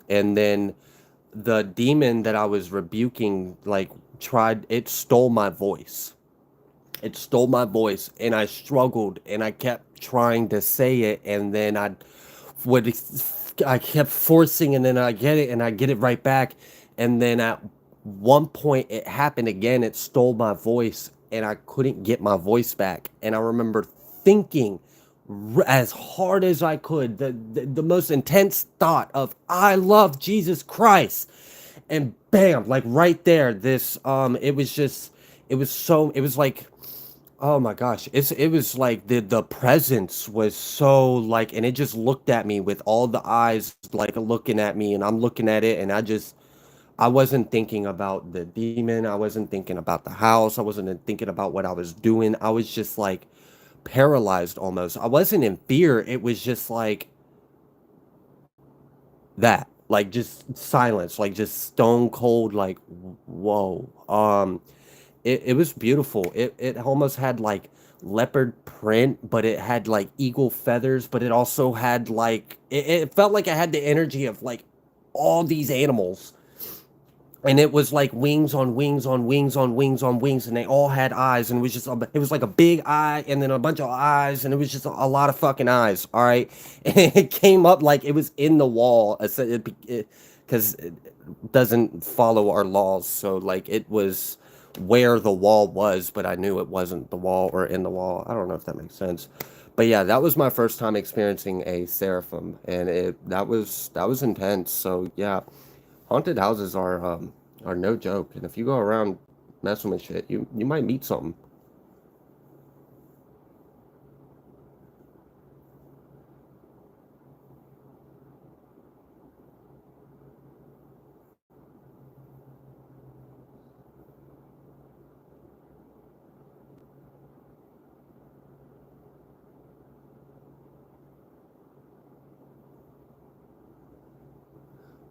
And then the demon that I was rebuking, like, it stole my voice. It stole my voice, and I struggled, and I kept trying to say it, and then would I kept forcing, and then I get it, and I get it right back, and then at one point it happened again. It stole my voice, and I couldn't get my voice back. And I remember thinking as hard as I could, the most intense thought of I love Jesus Christ, and bam, like right there, this it was just it was like, oh my gosh, it was like the presence was so like, and it just looked at me with all the eyes like looking at me, and I'm looking at it, and I wasn't thinking about the demon, I wasn't thinking about the house, I wasn't thinking about what I was doing. I was just like paralyzed almost. I wasn't in fear. It was just like that, like just silence, like just stone cold, like whoa. It was beautiful. It almost had like leopard print, but it had like eagle feathers, but it also had like it felt like it had the energy of like all these animals. And it was like wings on wings on wings on wings on wings, and they all had eyes, and it was just it was like a big eye and then a bunch of eyes, and it was just a lot of fucking eyes. All right, and it came up like it was in the wall, because it doesn't follow our laws. So like it was where the wall was, but I knew it wasn't the wall or in the wall. I don't know if that makes sense. But yeah, that was my first time experiencing a seraphim, and that was intense. So yeah, haunted houses are no joke, and if you go around messing with shit, you might meet something.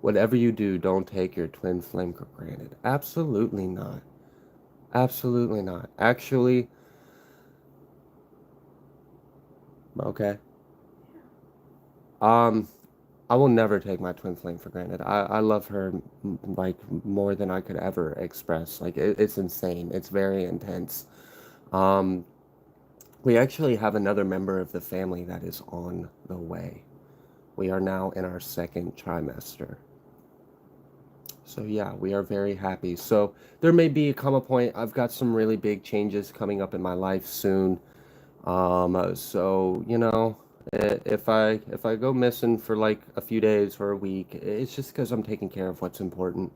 Whatever you do, don't take your twin flame for granted. Absolutely not. Absolutely not. Actually, okay. Um, I will never take my twin flame for granted. I love her like more than I could ever express. Like it's insane. It's very intense. Um, we actually have another member of the family that is on the way. We are now in our second trimester. So yeah, we are very happy. So there may be a come a point. I've got some really big changes coming up in my life soon. So you know, if I go missing for like a few days or a week, it's just because I'm taking care of what's important.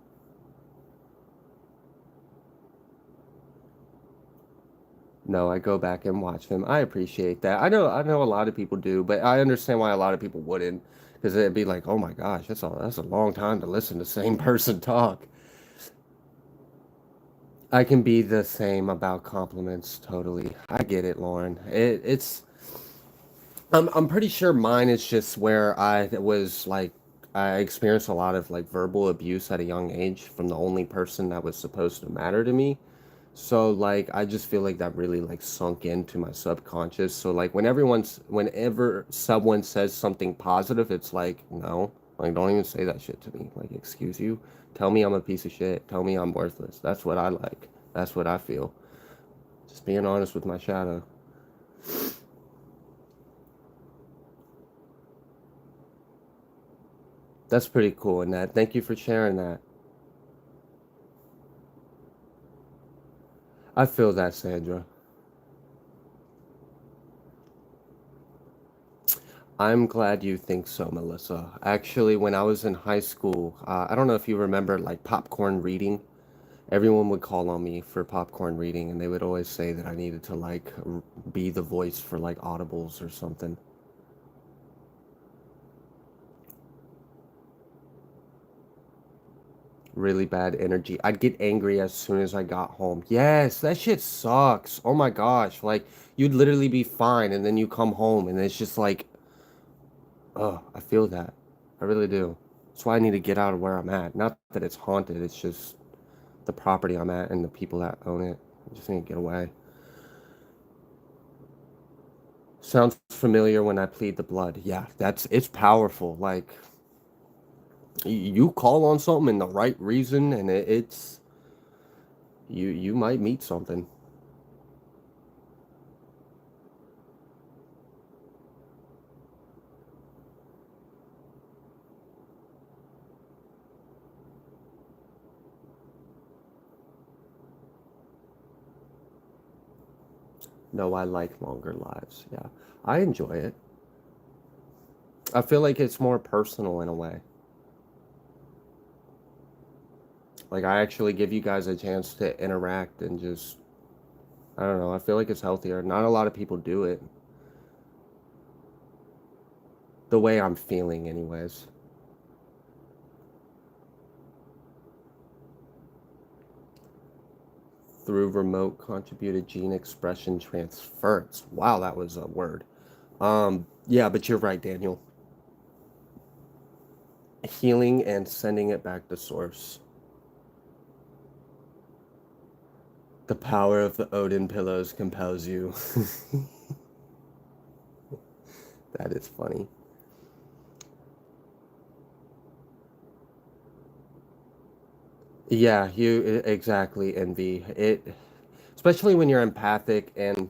No, I go back and watch them. I appreciate that. I know a lot of people do, but I understand why a lot of people wouldn't, because it'd be like, oh my gosh, that's a long time to listen to the same person talk. I can be the same about compliments, totally. I get it, Lauren. It's I'm pretty sure mine is just where I was like I experienced a lot of like verbal abuse at a young age from the only person that was supposed to matter to me. So like I just feel like that really like sunk into my subconscious. So like whenever someone says something positive, it's like, no, like don't even say that shit to me. Like, excuse you. Tell me I'm a piece of shit. Tell me I'm worthless. That's what I like. That's what I feel. Just being honest with my shadow. That's pretty cool, Annette. Thank you for sharing that. I feel that, Sandra. I'm glad you think so, Melissa. Actually, when I was in high school, I don't know if you remember like popcorn reading. Everyone would call on me for popcorn reading, and they would always say that I needed to like be the voice for like audibles or something. Really bad energy. I'd get angry as soon as I got home. Yes, that shit sucks. Oh my gosh. Like, you'd literally be fine, and then you come home, and it's just like, oh, I feel that. I really do. That's why I need to get out of where I'm at. Not that it's haunted, it's just the property I'm at and the people that own it. I just need to get away. Sounds familiar when I plead the blood. Yeah, it's powerful. Like, you call on something in the right reason, and it's you might meet something. No, I like longer lives. Yeah, I enjoy it. I feel like it's more personal in a way. Like, I actually give you guys a chance to interact and just, I don't know, I feel like it's healthier. Not a lot of people do it the way I'm feeling, anyways. Through remote contributed gene expression transference. Wow, that was a word. Yeah, but you're right, Daniel. Healing and sending it back to source. The power of the Odin pillows compels you. That is funny. Yeah, exactly, envy. Especially when you're empathic, and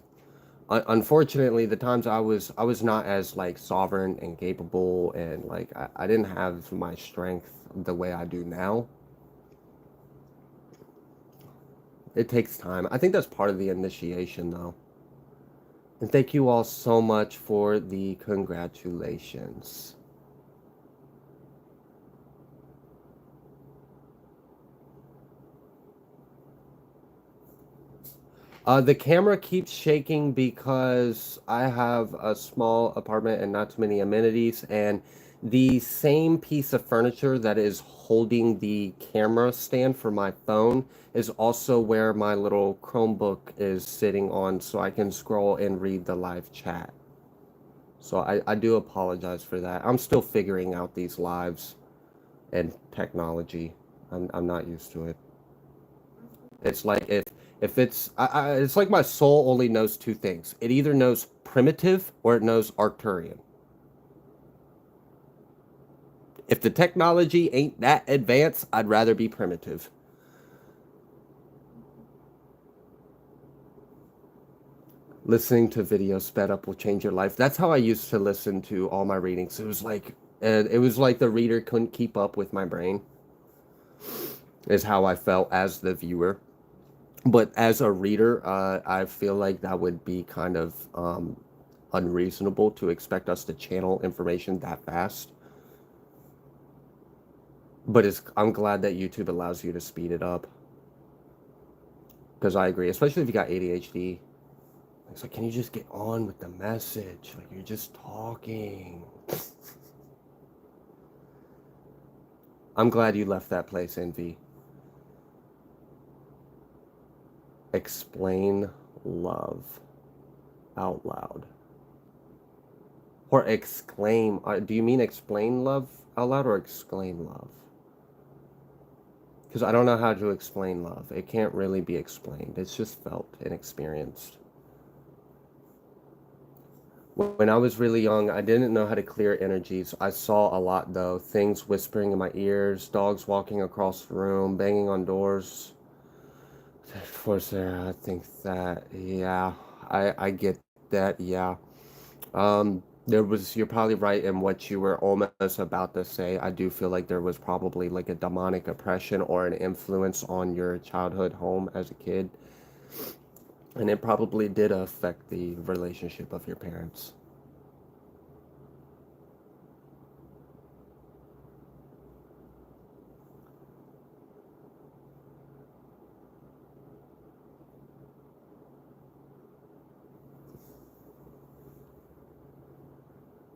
unfortunately the times I was not as like sovereign and capable, and like I didn't have my strength the way I do now. It takes time. I think that's part of the initiation, though. And thank you all so much for the congratulations. The camera keeps shaking because I have a small apartment and not too many amenities, and the same piece of furniture that is holding the camera stand for my phone is also where my little Chromebook is sitting on, so I can scroll and read the live chat. So I do apologize for that. I'm still figuring out these lives and technology. I'm not used to it. It's like if it's like my soul only knows two things. It either knows primitive or it knows Arcturian. If the technology ain't that advanced, I'd rather be primitive. Listening to video sped up will change your life. That's how I used to listen to all my readings. It was like the reader couldn't keep up with my brain, is how I felt as the viewer. But as a reader, I feel like that would be kind of unreasonable to expect us to channel information that fast. But I'm glad that YouTube allows you to speed it up. Because I agree, especially if you got ADHD. It's like, can you just get on with the message? Like, you're just talking. I'm glad you left that place, Envy. Explain love out loud. Or exclaim. Do you mean explain love out loud or exclaim love? Because I don't know how to explain love. It can't really be explained. It's just felt and experienced. When I was really young, I didn't know how to clear energies. I saw a lot, though. Things whispering in my ears, dogs walking across the room, banging on doors. For Sarah, I think that, yeah, I get that, yeah. You're probably right in what you were almost about to say. I do feel like there was probably like a demonic oppression or an influence on your childhood home as a kid. And it probably did affect the relationship of your parents.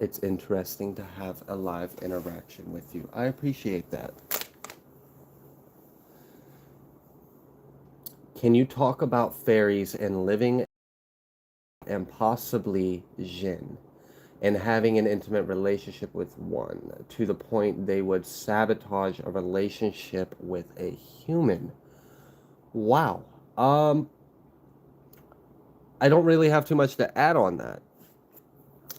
It's interesting to have a live interaction with you. I appreciate that. Can you talk about fairies and living and possibly jinn and having an intimate relationship with one to the point they would sabotage a relationship with a human? Wow. I don't really have too much to add on that.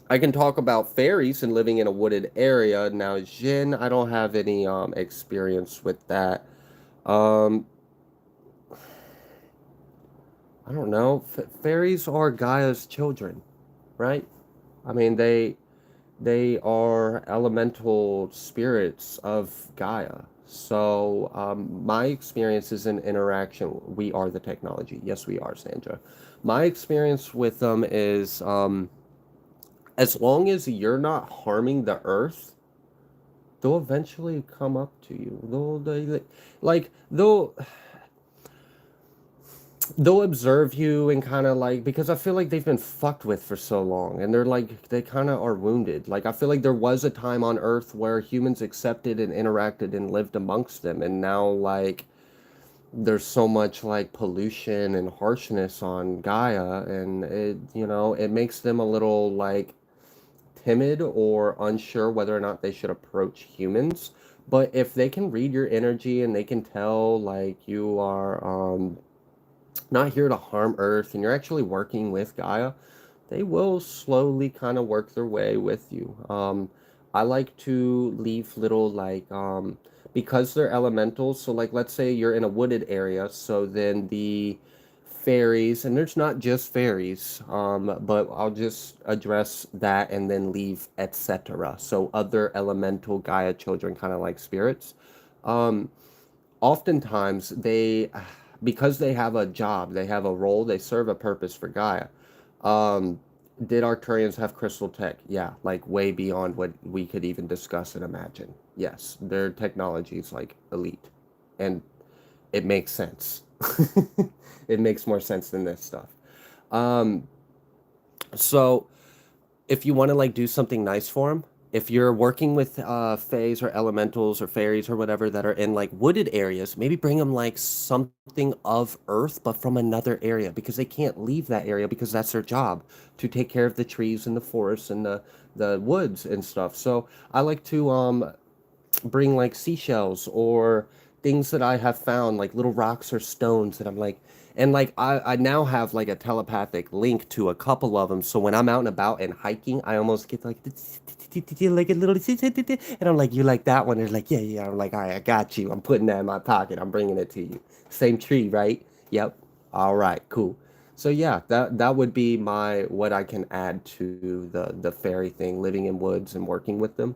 I can talk about fairies and living in a wooded area. Now, jinn, I don't have any experience with that. Um, I don't know. Fairies are Gaia's children, right? I mean, they are elemental spirits of Gaia. So my experience is an interaction. We are the technology. Yes, we are, Sandra. My experience with them is as long as you're not harming the earth, they'll eventually come up to you. They'll observe you and kind of like, because I feel like they've been fucked with for so long and they're like, they kind of are wounded. Like, I feel like there was a time on earth where humans accepted and interacted and lived amongst them, and now like there's so much like pollution and harshness on Gaia, and it makes them a little like timid or unsure whether or not they should approach humans. But if they can read your energy and they can tell like you are not here to harm Earth and you're actually working with Gaia, they will slowly kind of work their way with you. I like to leave little like because they're elementals. So like let's say you're in a wooded area, so then the fairies, and there's not just fairies, but I'll just address that and then leave etc. So other elemental Gaia children, kind of like spirits. Um, Oftentimes because they have a job, they have a role, they serve a purpose for Gaia. um did Arcturians have crystal tech? Yeah, like way beyond what we could even discuss and imagine. Yes, their technology is like elite, and it makes sense. It makes more sense than this stuff. um so if you want to like do something nice for them, if you're working with fays or elementals or fairies or whatever that are in like wooded areas, maybe bring them like something of earth but from another area, because they can't leave that area because that's their job, to take care of the trees and the forests and the woods and stuff. So I like to bring like seashells or things that I have found, like little rocks or stones that I'm like, and like I now have like a telepathic link to a couple of them. So when I'm out and about and hiking, I almost get like like a little, and I'm like, you like that one? They're like, yeah, yeah. I'm like, all right, I got you. I'm putting that in my pocket. I'm bringing it to you. Same tree, right? Yep. All right, cool. So yeah, that would be my what I can add to the fairy thing, living in woods and working with them.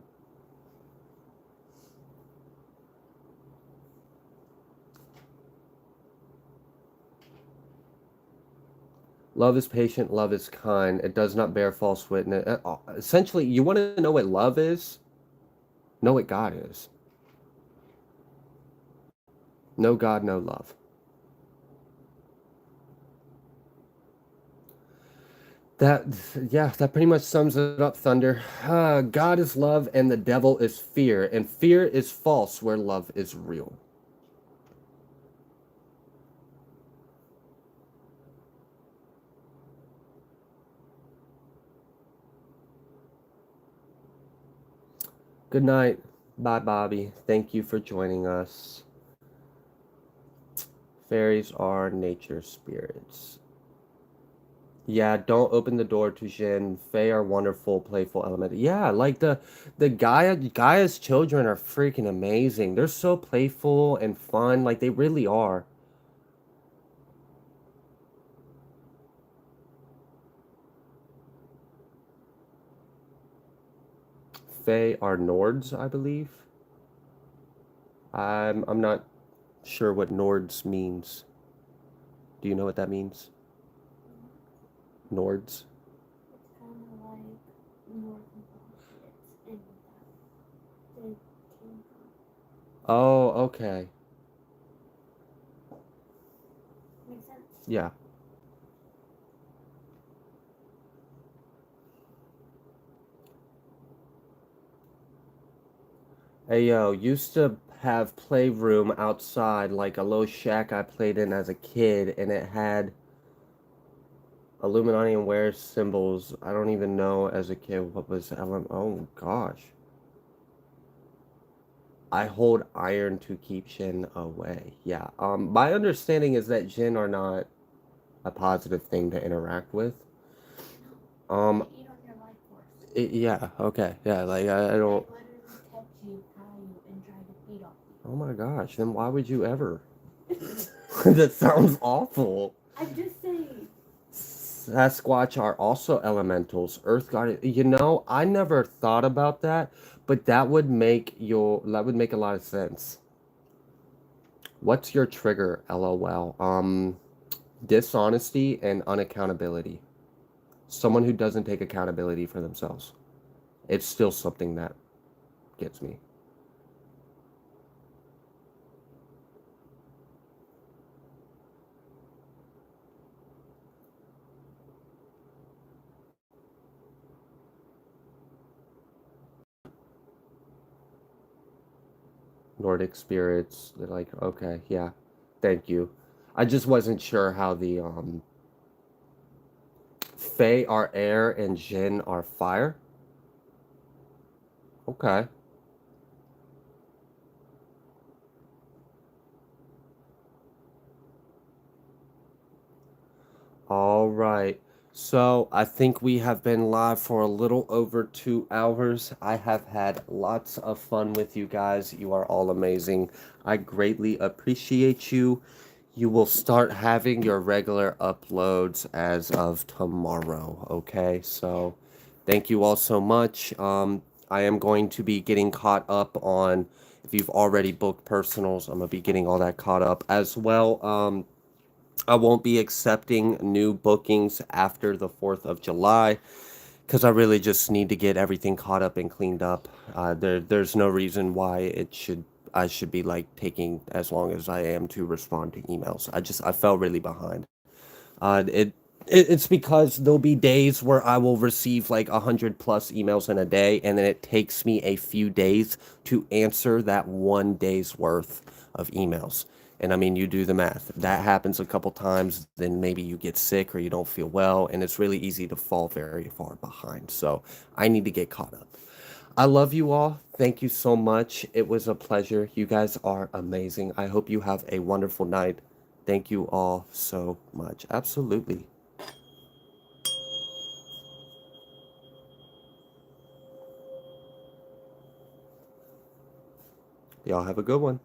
Love is patient, love is kind. It does not bear false witness. Essentially, you want to know what love is? Know what God is. No God, no love. That, yeah, that pretty much sums it up, Thunder. God is love and the devil is fear. And fear is false where love is real. Good night. Bye, Bobby. Thank you for joining us. Fairies are nature spirits. Yeah, don't open the door to Jin. Fae are wonderful, playful element. Yeah, like the Gaia's children are freaking amazing. They're so playful and fun, like they really are. Fae are Nords, I believe. I'm not sure what Nords means. Do you know what that means? Nords? It's kind of like northern bullshits and that they came from. Oh, okay. Makes sense? Yeah. Hey yo, used to have playroom outside, like a little shack I played in as a kid, and it had Illuminati and Ware symbols. I don't even know as a kid what was oh gosh. I hold iron to keep Jinn away. Yeah. My understanding is that Jinn are not a positive thing to interact with. No. Um, They eat on your life force. yeah, okay. Yeah, like I don't. They literally touch you, tie you, and try to feed off you. Oh my gosh, then why would you ever? That sounds awful. I'm just saying. Sasquatch are also elementals. Earth guardian. You know, I never thought about that, but that would make a lot of sense. What's your trigger? LOL. Dishonesty and unaccountability. Someone who doesn't take accountability for themselves. It's still something that gets me. Nordic spirits, they're like, okay, yeah, thank you. I just wasn't sure how the Fae are air and Jinn are fire. Okay. All right. So I think we have been live for a little over 2 hours. I have had lots of fun with you guys. You are all amazing. I greatly appreciate you. You will start having your regular uploads as of tomorrow. Okay. So thank you all so much. I am going to be getting caught up on, if you've already booked personals, I'm going to be getting all that caught up as well. I won't be accepting new bookings after the 4th of July because I really just need to get everything caught up and cleaned up. There's no reason why I should be like taking as long as I am to respond to emails. I fell really behind. It's because there'll be days where I will receive like 100+ emails in a day, and then it takes me a few days to answer that one day's worth of emails. And I mean, you do the math. That happens a couple times, then maybe you get sick or you don't feel well, and it's really easy to fall very far behind. So I need to get caught up. I love you all. Thank you so much. It was a pleasure. You guys are amazing. I hope you have a wonderful night. Thank you all so much. Absolutely. Y'all have a good one.